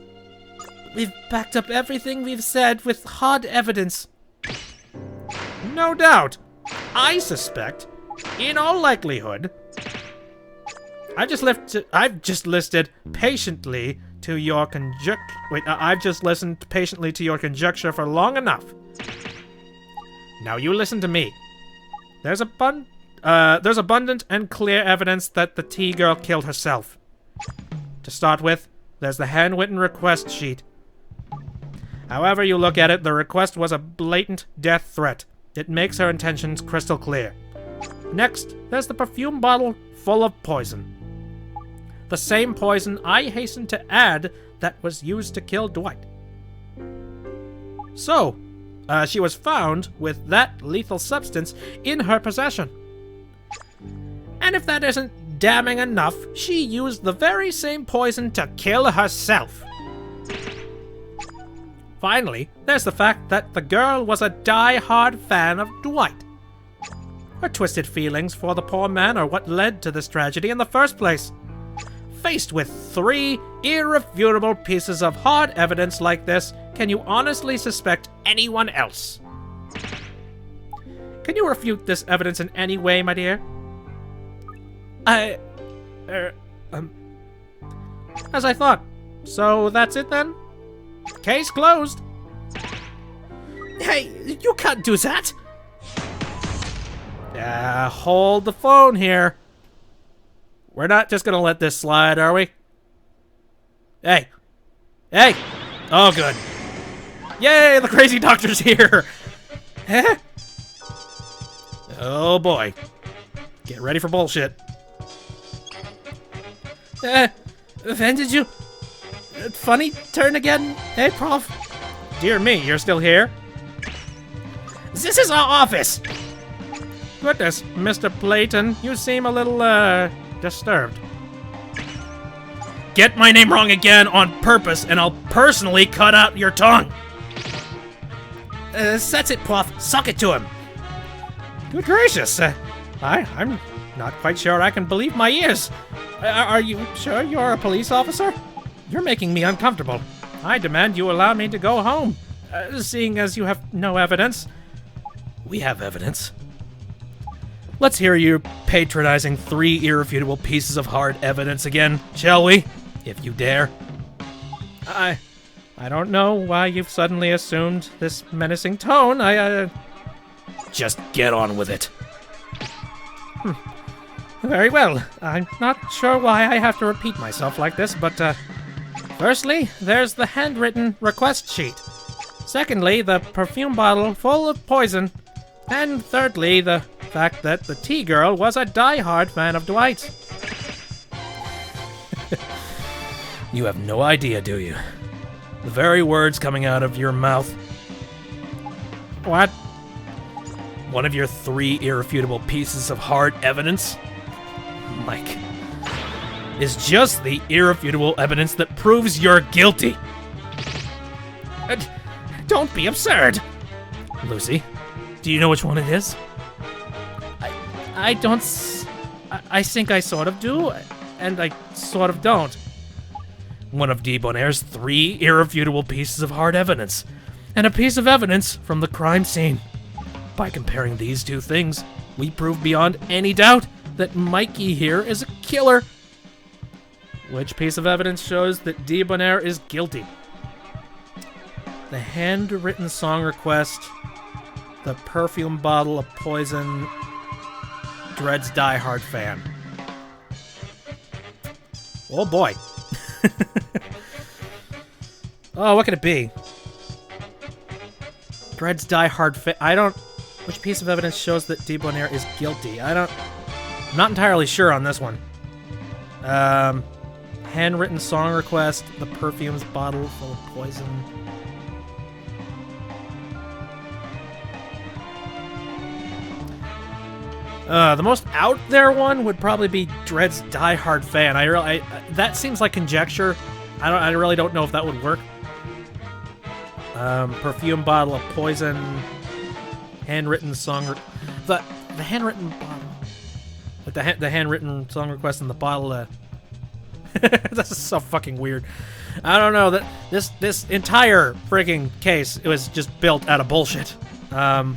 We've backed up everything we've said with hard evidence. No doubt. I suspect, in all likelihood, I've just listened patiently to your conjecture for long enough. Now you listen to me. There's abundant and clear evidence that the T-girl killed herself. To start with, there's the handwritten request sheet. However you look at it, the request was a blatant death threat. It makes her intentions crystal clear. Next, there's the perfume bottle full of poison. The same poison I hastened to add that was used to kill Dwight. So, she was found with that lethal substance in her possession. And if that isn't damning enough, she used the very same poison to kill herself. Finally, there's the fact that the girl was a die-hard fan of Dwight. Her twisted feelings for the poor man are what led to this tragedy in the first place. Faced with 3 irrefutable pieces of hard evidence like this, can you honestly suspect anyone else? Can you refute this evidence in any way, my dear? As I thought. So that's it then? Case closed. Hey, you can't do that! Hold the phone here. We're not just gonna let this slide, are we? Hey! Hey! Oh, good. Yay, the crazy doctor's here! Huh? Oh boy. Get ready for bullshit. When did you... funny turn again, hey, Prof? Dear me, you're still here? This is our office! Goodness, Mr. Layton, you seem a little, disturbed. Get my name wrong again on purpose, and I'll personally cut out your tongue! That's it, Prof. Suck it to him! Good gracious, I'm not quite sure I can believe my ears. Are you sure you're a police officer? You're making me uncomfortable. I demand you allow me to go home, seeing as you have no evidence. We have evidence. Let's hear you patronizing 3 irrefutable pieces of hard evidence again, shall we? If you dare. I don't know why you've suddenly assumed this menacing tone. Just get on with it. Very well. I'm not sure why I have to repeat myself like this, but, firstly, there's the handwritten request sheet. Secondly, the perfume bottle full of poison. And thirdly, the fact that the T-girl was a die-hard fan of Dwight. You have no idea, do you? The very words coming out of your mouth. What? One of your 3 irrefutable pieces of hard evidence, Mike, is just the irrefutable evidence that proves you're guilty. Don't be absurd. Lucy, do you know which one it is? I don't... I think I sort of do, and I sort of don't. One of DeBonair's 3 irrefutable pieces of hard evidence, and a piece of evidence from the crime scene. By comparing these 2 things, we prove beyond any doubt that Mikey here is a killer. Which piece of evidence shows that DeBonair is guilty? The handwritten song request, the perfume bottle of poison, Dred's diehard fan. Oh boy. Oh, what could it be? Dred's diehard fan. I don't... Which piece of evidence shows that DeBonair is guilty? I'm not entirely sure on this one. Handwritten song request, the perfume's bottle full of poison. The most out there one would probably be Dred's diehard fan. That seems like conjecture. I really don't know if that would work. Perfume bottle of poison. Handwritten song. The handwritten bottle. Like the handwritten song request and the bottle. That's so fucking weird. I don't know that this entire freaking case, it was just built out of bullshit. I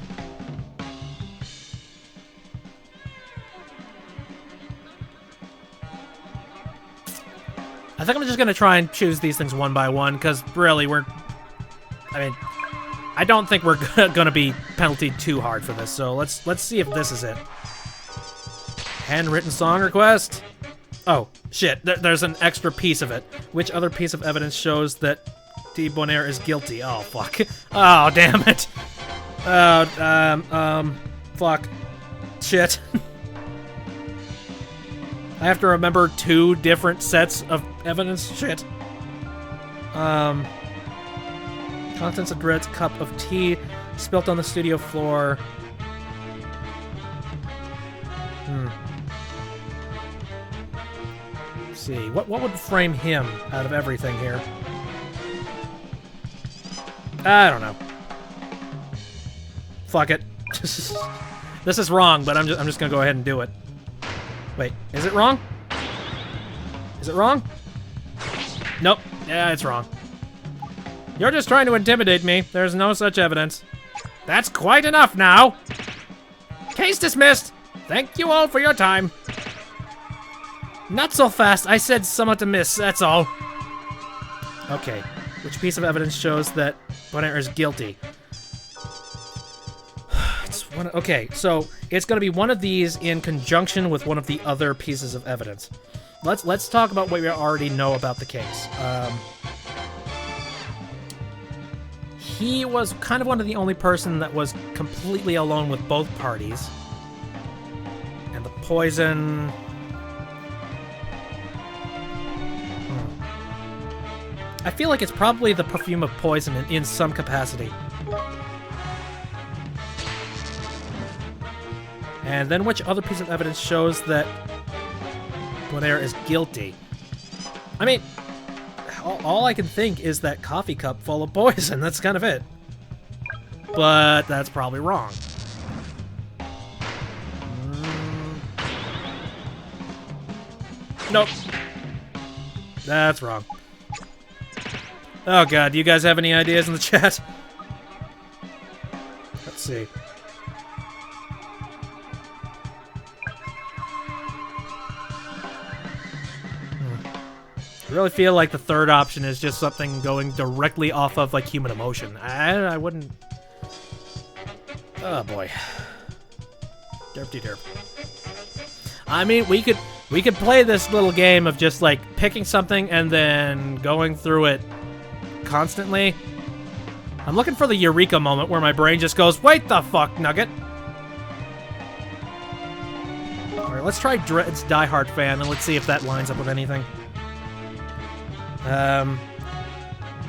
think I'm just gonna try and choose these things one by one, because really I don't think we're gonna be penalty too hard for this. So let's see if this is it. Handwritten song request. Oh shit! There's an extra piece of it. Which other piece of evidence shows that DeBonair is guilty. Oh, fuck. Oh, damn it. Fuck. Shit. I have to remember 2 different sets of evidence. Shit. Contents of Dread's cup of tea spilt on the studio floor. Let's see. What would frame him out of everything here? I don't know. Fuck it. This is wrong, but I'm just gonna go ahead and do it. Wait, is it wrong? Is it wrong? Nope. Yeah, it's wrong. You're just trying to intimidate me. There's no such evidence. That's quite enough now. Case dismissed. Thank you all for your time. Not so fast. I said somewhat to miss, that's all. Okay. Which piece of evidence shows that DeBonair is guilty? Okay, so it's going to be one of these in conjunction with one of the other pieces of evidence. Let's talk about what we already know about the case. He was kind of one of the only person that was completely alone with both parties. And the poison... I feel like it's probably the perfume of poison in some capacity. And then which other piece of evidence shows that DeBonair is guilty? I mean, all I can think is that coffee cup full of poison. That's kind of it. But that's probably wrong. Nope. That's wrong. Oh god, do you guys have any ideas in the chat? Let's see. I really feel like the third option is just something going directly off of, like, human emotion. I wouldn't... Oh, boy. Derp-de-derp. I mean, we could play this little game of just, like, picking something and then going through it constantly. I'm looking for the eureka moment where my brain just goes, wait the fuck, Nugget! Alright, let's try Dread's Die Hard fan, and let's see if that lines up with anything.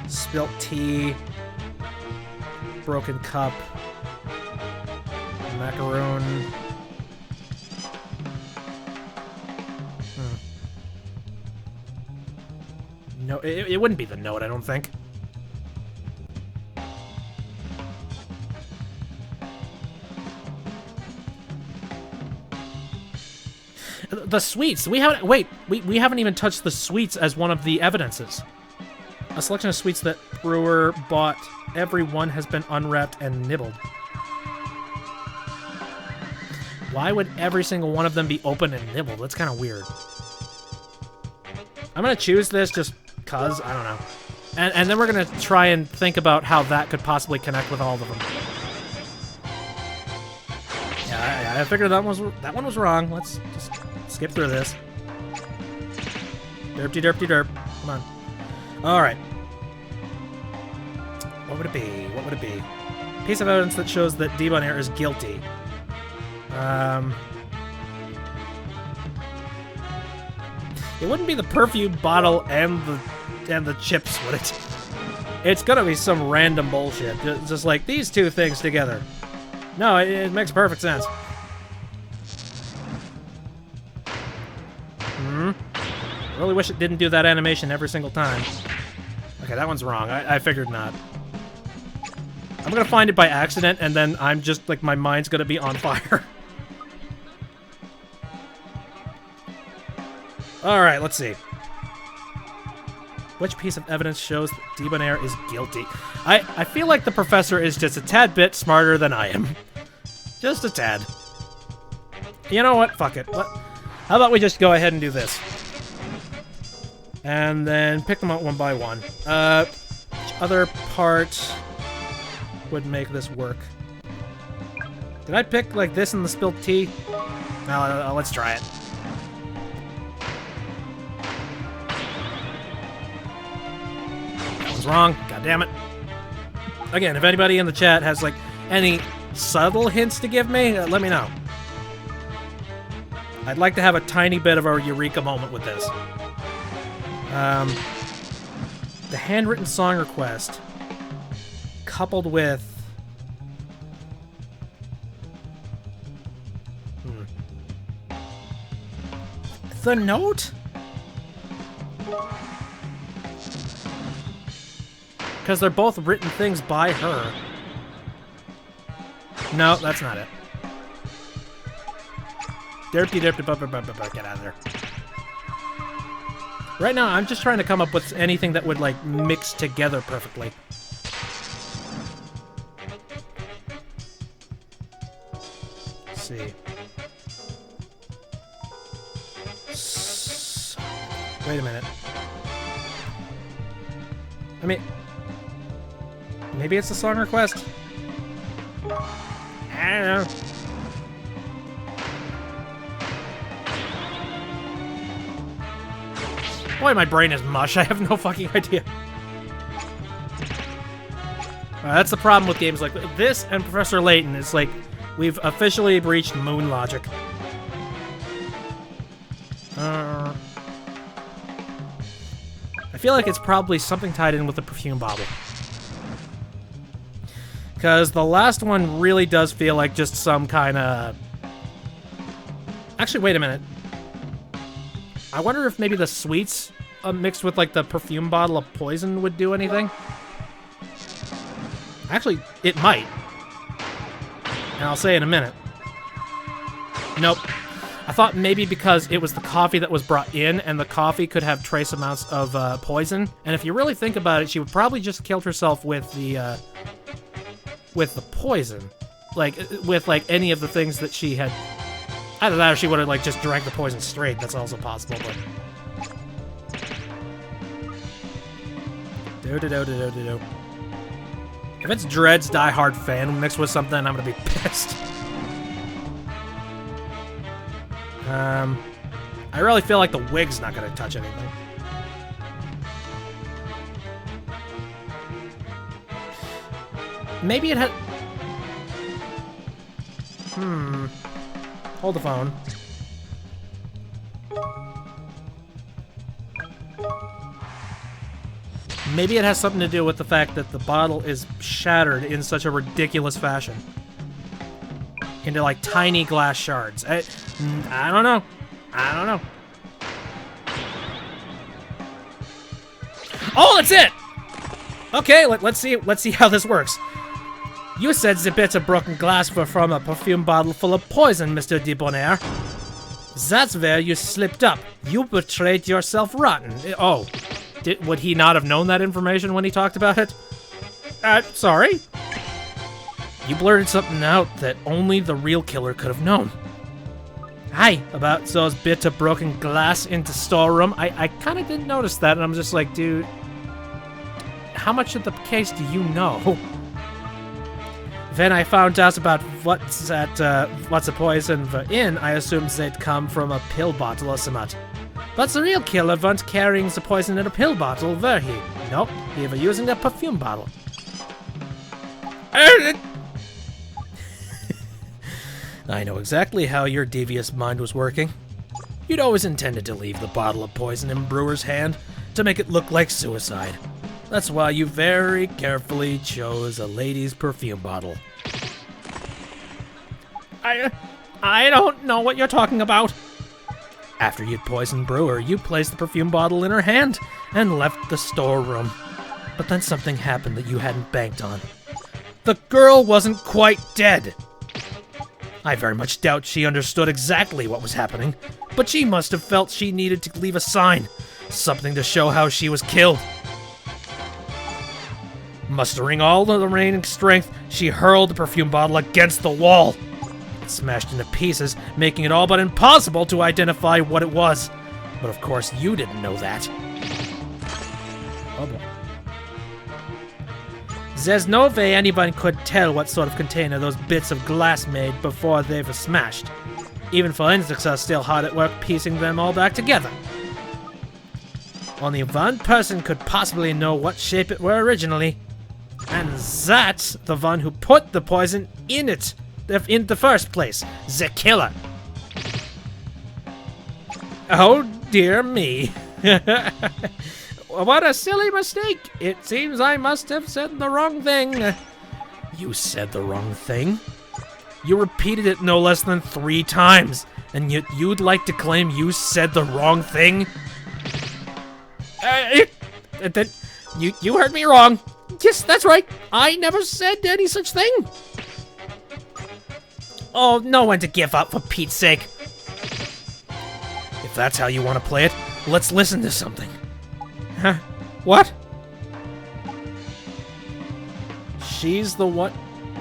Spilt tea, broken cup, macaroon. No, it wouldn't be the note, I don't think. The sweets. We haven't. Wait. We haven't even touched the sweets as one of the evidences. A selection of sweets that brewer bought. Every one has been unwrapped and nibbled. Why would every single one of them be open and nibbled? That's kind of weird. I'm gonna choose this just cause I don't know, and then we're gonna try and think about how that could possibly connect with all of them. Yeah, I figured that one was wrong. Let's just skip through this. Derp-de-derp-de-derp. Come on. Alright. What would it be? What would it be? Piece of evidence that shows that DeBonair is guilty. It wouldn't be the perfume bottle and the chips, would it? It's gonna be some random bullshit. Just like these two things together. No, it makes perfect sense. Really wish it didn't do that animation every single time. Okay, that one's wrong. I figured not. I'm gonna find it by accident, and then I'm just, like, my mind's gonna be on fire. Alright, let's see. Which piece of evidence shows that DeBonair is guilty? I feel like the professor is just a tad bit smarter than I am. Just a tad. You know what? Fuck it. How about we just go ahead and do this? And then pick them out one by one. Which other part would make this work? Did I pick, like, this and the spilled tea? No, let's try it. That was wrong. God damn it. Again, if anybody in the chat has, like, any subtle hints to give me, let me know. I'd like to have a tiny bit of a eureka moment with this. The handwritten song request, coupled with... The note? Because they're both written things by her. No, that's not it. Get out of there. Right now, I'm just trying to come up with anything that would, like, mix together perfectly. Let's see. Wait a minute. I mean... Maybe it's a song request? I don't know. Boy, my brain is mush. I have no fucking idea. That's the problem with games like this and Professor Layton. It's like, we've officially breached moon logic. I feel like it's probably something tied in with the perfume bottle. Because the last one really does feel like just some kind of... Actually, wait a minute. I wonder if maybe the sweets mixed with, like, the perfume bottle of poison would do anything. Actually, it might. And I'll say in a minute. Nope. I thought maybe because it was the coffee that was brought in, and the coffee could have trace amounts of poison. And if you really think about it, she would probably just killed herself with the poison. Like, with, like, any of the things that she had... Either that or she would have, like, just drank the poison straight. That's also possible, but... Do-do-do-do-do-do-do. If it's Dredd's Die Hard fan mixed with something, I'm gonna be pissed. I really feel like the wig's not gonna touch anything. Maybe it had... Hold the phone. Maybe it has something to do with the fact that the bottle is shattered in such a ridiculous fashion. Into, like, tiny glass shards. I don't know. I don't know. Oh, that's it! Okay, let's see how this works. You said the bits of broken glass were from a perfume bottle full of poison, Mr. DeBonair. That's where you slipped up. You betrayed yourself rotten. Oh. Would he not have known that information when he talked about it? Sorry? You blurted something out that only the real killer could have known. Hi, about those bits of broken glass in the storeroom. I kind of didn't notice that, and I'm just like, dude, how much of the case do you know? When I found out about what's the poison were in, I assumed they'd come from a pill bottle or something. But the real killer wasn't carrying the poison in a pill bottle, were he? Nope, he was using a perfume bottle. I know exactly how your devious mind was working. You'd always intended to leave the bottle of poison in Brewer's hand to make it look like suicide. That's why you very carefully chose a lady's perfume bottle. I don't know what you're talking about. After you'd poisoned Brewer, you placed the perfume bottle in her hand and left the storeroom. But then something happened that you hadn't banked on. The girl wasn't quite dead. I very much doubt she understood exactly what was happening, but she must have felt she needed to leave a sign, something to show how she was killed. Mustering all the remaining strength, she hurled the perfume bottle against the wall. It smashed into pieces, making it all but impossible to identify what it was. But of course, you didn't know that. Oh boy. There's no way anyone could tell what sort of container those bits of glass made before they were smashed. Even forensics are still hard at work piecing them all back together. Only one person could possibly know what shape it were originally. And that's the one who put the poison in it in the first place. The killer. Oh dear me. What a silly mistake. It seems I must have said the wrong thing. You said the wrong thing? You repeated it no less than 3 times, and yet you'd like to claim you said the wrong thing? You heard me wrong. Yes, that's right. I never said any such thing. Oh, no one to give up, for Pete's sake. If that's how you want to play it, let's listen to something. Huh? What? She's the one...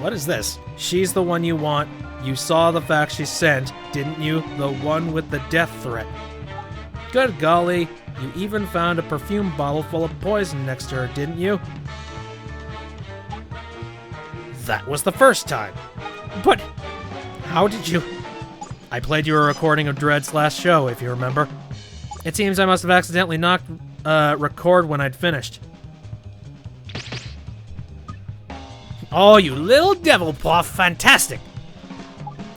What is this? She's the one you want. You saw the fax she sent, didn't you? The one with the death threat. Good golly. You even found a perfume bottle full of poison next to her, didn't you? That was the first time. But how did you... I played you a recording of Dredd's last show, if you remember. It seems I must have accidentally knocked record when I'd finished. Oh, you little devil, Puff. Fantastic.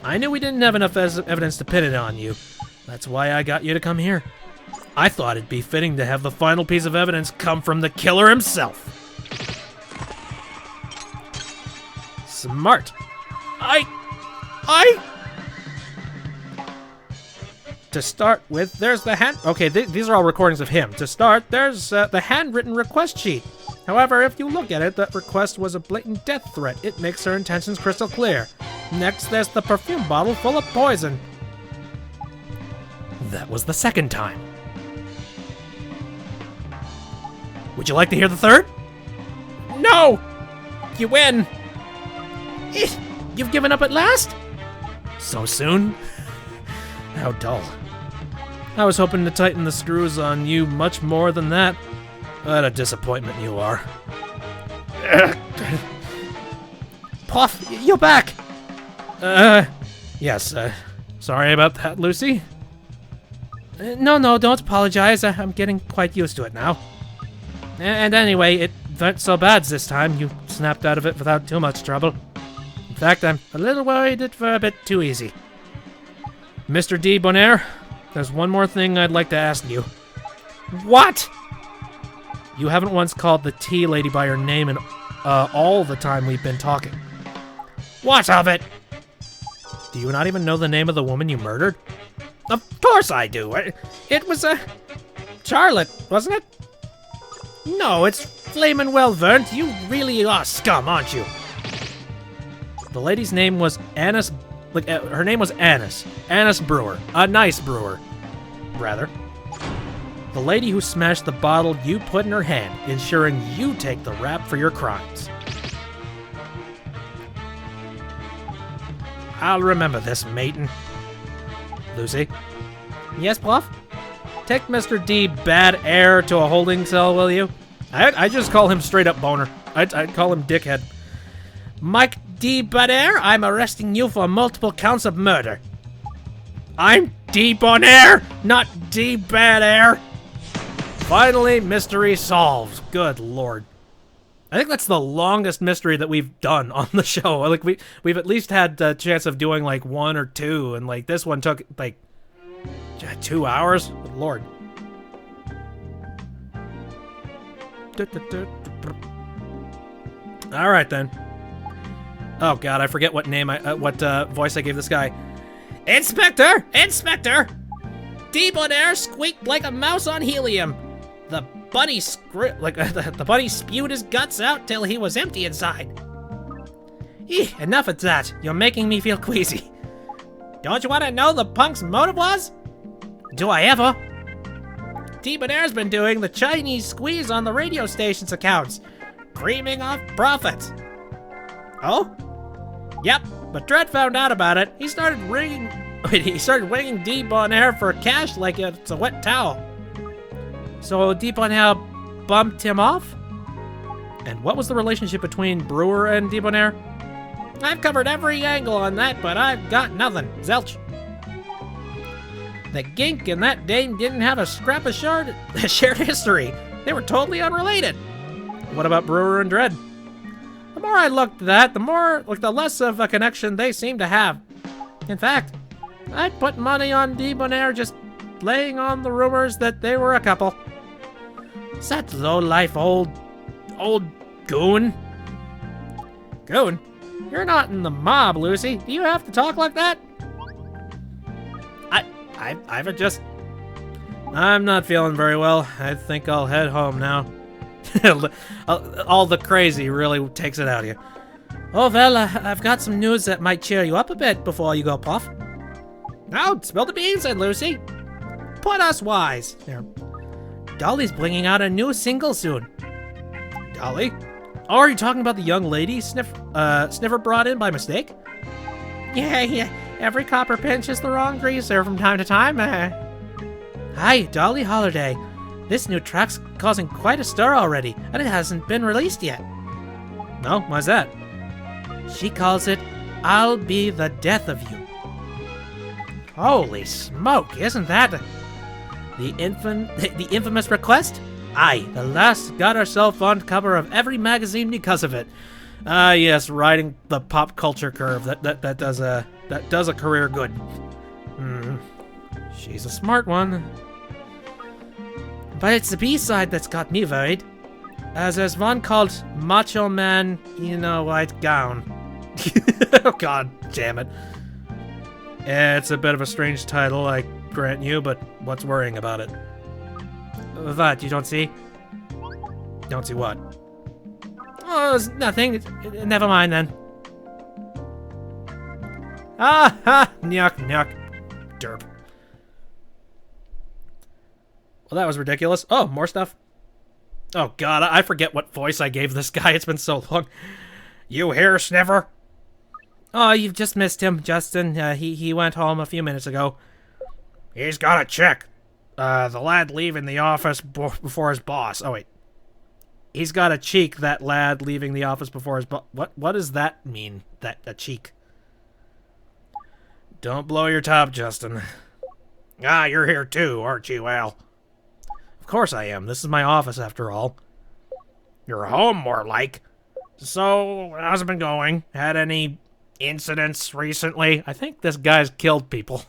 I knew we didn't have enough evidence to pin it on you. That's why I got you to come here. I thought it'd be fitting to have the final piece of evidence come from the killer himself. Smart. To start with, there's the hand... Okay, these are all recordings of him. To start, there's the handwritten request sheet. However, if you look at it, that request was a blatant death threat. It makes her intentions crystal clear. Next, there's the perfume bottle full of poison. That was the second time. Would you like to hear the third? No! You win! You've given up at last? So soon? How dull. I was hoping to tighten the screws on you much more than that. What a disappointment you are. Puff, you're back! Yes, sorry about that, Lucy. No, don't apologize. I'm getting quite used to it now. And anyway, it wasn't so bad this time. You snapped out of it without too much trouble. In fact, I'm a little worried it were a bit too easy. Mr. DeBonair, there's one more thing I'd like to ask you. What? You haven't once called the tea lady by her name in all the time we've been talking. What of it? Do you not even know the name of the woman you murdered? Of course I do. It was, Charlotte, wasn't it? No, it's flamin' well, Vernt. You really are scum, aren't you? The lady's name was Annis... her name was Annis. Annis Brewer. A nice brewer. Rather. The lady who smashed the bottle you put in her hand, ensuring you take the rap for your crimes. I'll remember this, Layton. Lucy? Yes, Bluff? Take Mr. D Bad Air to a holding cell, will you? I just call him straight up boner. I'd call him dickhead. Mike DeBonair, I'm arresting you for multiple counts of murder. I'm DeBonair, not DeBonair. Finally, mystery solved. Good lord. I think that's the longest mystery that we've done on the show. Like we've at least had the chance of doing like 1 or 2, and like this one took like 2 hours. Good lord. All right then. Oh god, I forget what name what voice I gave this guy. Inspector! Inspector! DeBonair squeaked like a mouse on helium. The bunny the bunny spewed his guts out till he was empty inside. Enough of that. You're making me feel queasy. Don't you want to know the punk's motive was? Do I ever? DeBonair's been doing the Chinese squeeze on the radio station's accounts, creaming off profits. Oh? Yep, but Dredd found out about it. He started winging DeBonair for cash like it's a wet towel. So DeBonair bumped him off? And what was the relationship between Brewer and DeBonair? I've covered every angle on that, but I've got nothing. Zelch. The Gink and that dame didn't have a scrap of shared history. They were totally unrelated. What about Brewer and Dredd? The more I looked at that, the less of a connection they seemed to have. In fact, I'd put money on DeBonair just laying on the rumors that they were a couple. Is that low-life old goon? Goon? You're not in the mob, Lucy. Do you have to talk like that? I'm not feeling very well. I think I'll head home now. All the crazy really takes it out of you. Oh, well, I've got some news that might cheer you up a bit before you go, Puff. Now, spill the beans then, Lucy. Put us wise. There. Dolly's bringing out a new single soon. Dolly? Oh, are you talking about the young lady Sniffer brought in by mistake? Yeah. Every copper pinch is the wrong greaser from time to time. Hi, Dolly Holiday. This new track's causing quite a stir already, and it hasn't been released yet. No? Why's that? She calls it, I'll Be the Death of You. Holy smoke, isn't that the infamous request? Aye, the last got herself on cover of every magazine because of it. Yes, riding the pop culture curve. That does a career good. She's a smart one. But it's the B-side that's got me worried. There's one called Macho Man in a White Gown. Oh, god damn it. It's a bit of a strange title, I grant you, but what's worrying about it? What, you don't see? Don't see what? Oh, it's nothing. Never mind then. Ah ha! Nyuk. Derp. Well, that was ridiculous. Oh, more stuff. Oh god, I forget what voice I gave this guy. It's been so long. You here, Sniffer? Oh, you've just missed him, Justin. He went home a few minutes ago. He's got a check. The lad leaving the office before his boss. Oh, wait. He's got a cheek, that lad leaving the office before his boss. What does that mean, a cheek? Don't blow your top, Justin. Ah, you're here too, aren't you, Al? Of course I am. This is my office, after all. You're home, more like. So, how's it been going? Had any incidents recently? I think this guy's killed people.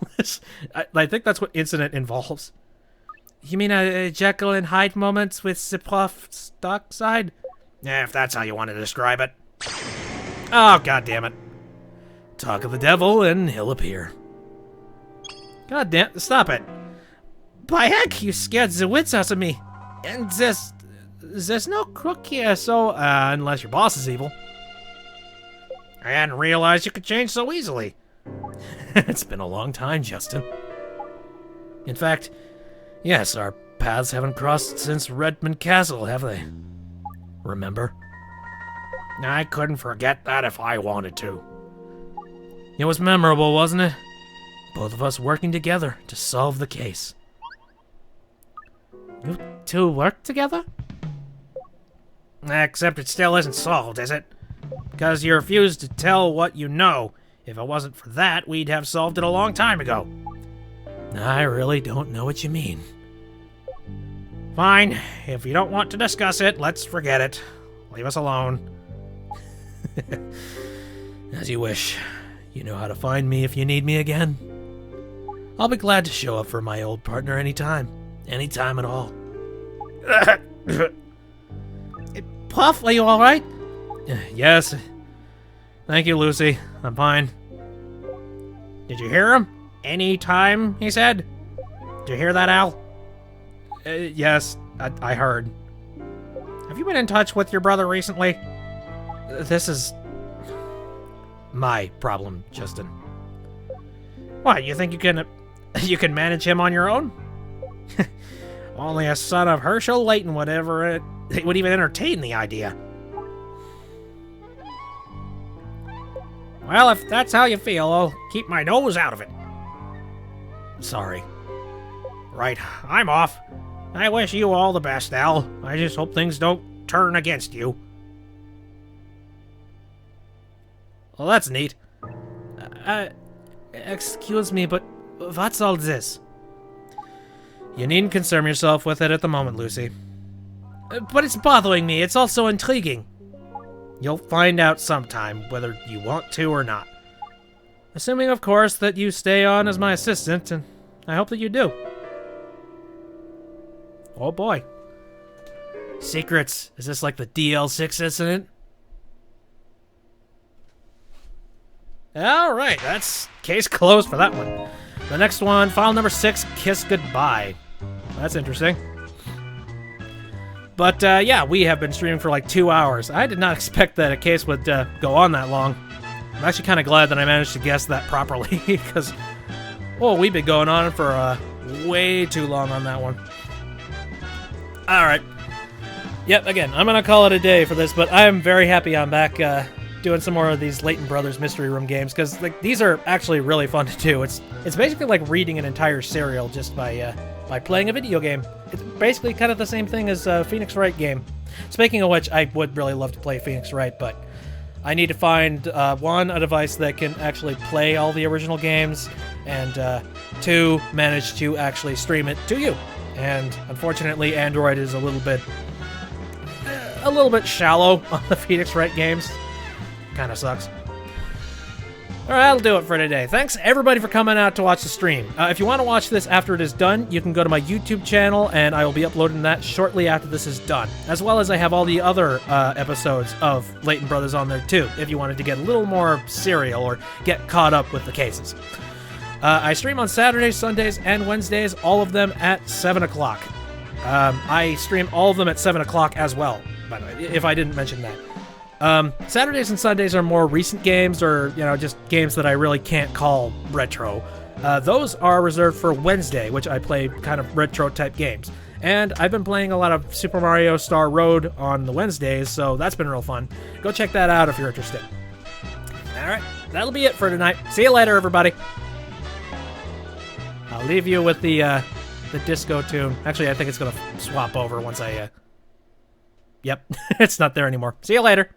I think that's what incident involves. You mean a Jekyll and Hyde moments with Siprof Stockside? Yeah, if that's how you want to describe it. Oh, god damn it. Talk of the devil and he'll appear. God damn, stop it. By heck, you scared the wits out of me. And there's no crook here, so, unless your boss is evil. I hadn't realized you could change so easily. It's been a long time, Justin. In fact, yes, our paths haven't crossed since Redmond Castle, have they? Remember? I couldn't forget that if I wanted to. It was memorable, wasn't it? Both of us working together to solve the case. You two work together? Except it still isn't solved, is it? Because you refused to tell what you know. If it wasn't for that, we'd have solved it a long time ago. I really don't know what you mean. Fine. If you don't want to discuss it, let's forget it. Leave us alone. As you wish. You know how to find me if you need me again. I'll be glad to show up for my old partner anytime. Anytime at all. Puff, are you alright? Yes. Thank you, Lucy. I'm fine. Did you hear him? Anytime, he said. Did you hear that, Al? Yes, I heard. Have you been in touch with your brother recently? This is my problem, Justin. What, you think you can manage him on your own? Only a son of Herschel Layton would even entertain the idea. Well, if that's how you feel, I'll keep my nose out of it. Sorry. Right, I'm off. I wish you all the best, Al. I just hope things don't turn against you. Well, that's neat. Excuse me, but what's all this? You needn't concern yourself with it at the moment, Lucy. But it's bothering me. It's also intriguing. You'll find out sometime, whether you want to or not. Assuming, of course, that you stay on as my assistant, and I hope that you do. Oh boy. Secrets. Is this like the DL6 incident? Alright, that's case closed for that one. The next one, file number 6, Kiss Goodbye. That's interesting. But yeah, we have been streaming for like 2 hours. I did not expect that a case would go on that long. I'm actually kind of glad that I managed to guess that properly, because, oh, we've been going on for way too long on that one. Alright. Yep, again, I'm going to call it a day for this, but I am very happy I'm back doing some more of these Layton Brothers Mystery Room games, because like these are actually really fun to do. It's basically like reading an entire serial just by playing a video game. It's basically kind of the same thing as a Phoenix Wright game. Speaking of which, I would really love to play Phoenix Wright, but I need to find, 1, a device that can actually play all the original games, and 2, manage to actually stream it to you. And unfortunately, Android is a little bit shallow on the Phoenix Wright games. Kind of sucks. Alright, that'll do it for today. Thanks everybody for coming out to watch the stream. If you want to watch this after it is done, you can go to my YouTube channel, and I will be uploading that shortly after this is done. As well as I have all the other episodes of Layton Brothers on there too, if you wanted to get a little more serial or get caught up with the cases. I stream on Saturdays, Sundays, and Wednesdays, all of them at 7 o'clock. I stream all of them at 7 o'clock as well, by the way, if I didn't mention that. Saturdays and Sundays are more recent games, or, you know, just games that I really can't call retro. Those are reserved for Wednesday, which I play kind of retro-type games. And I've been playing a lot of Super Mario Star Road on the Wednesdays, so that's been real fun. Go check that out if you're interested. Alright, that'll be it for tonight. See you later, everybody. I'll leave you with the disco tune. Actually, I think it's gonna swap over once I... Yep, it's not there anymore. See you later.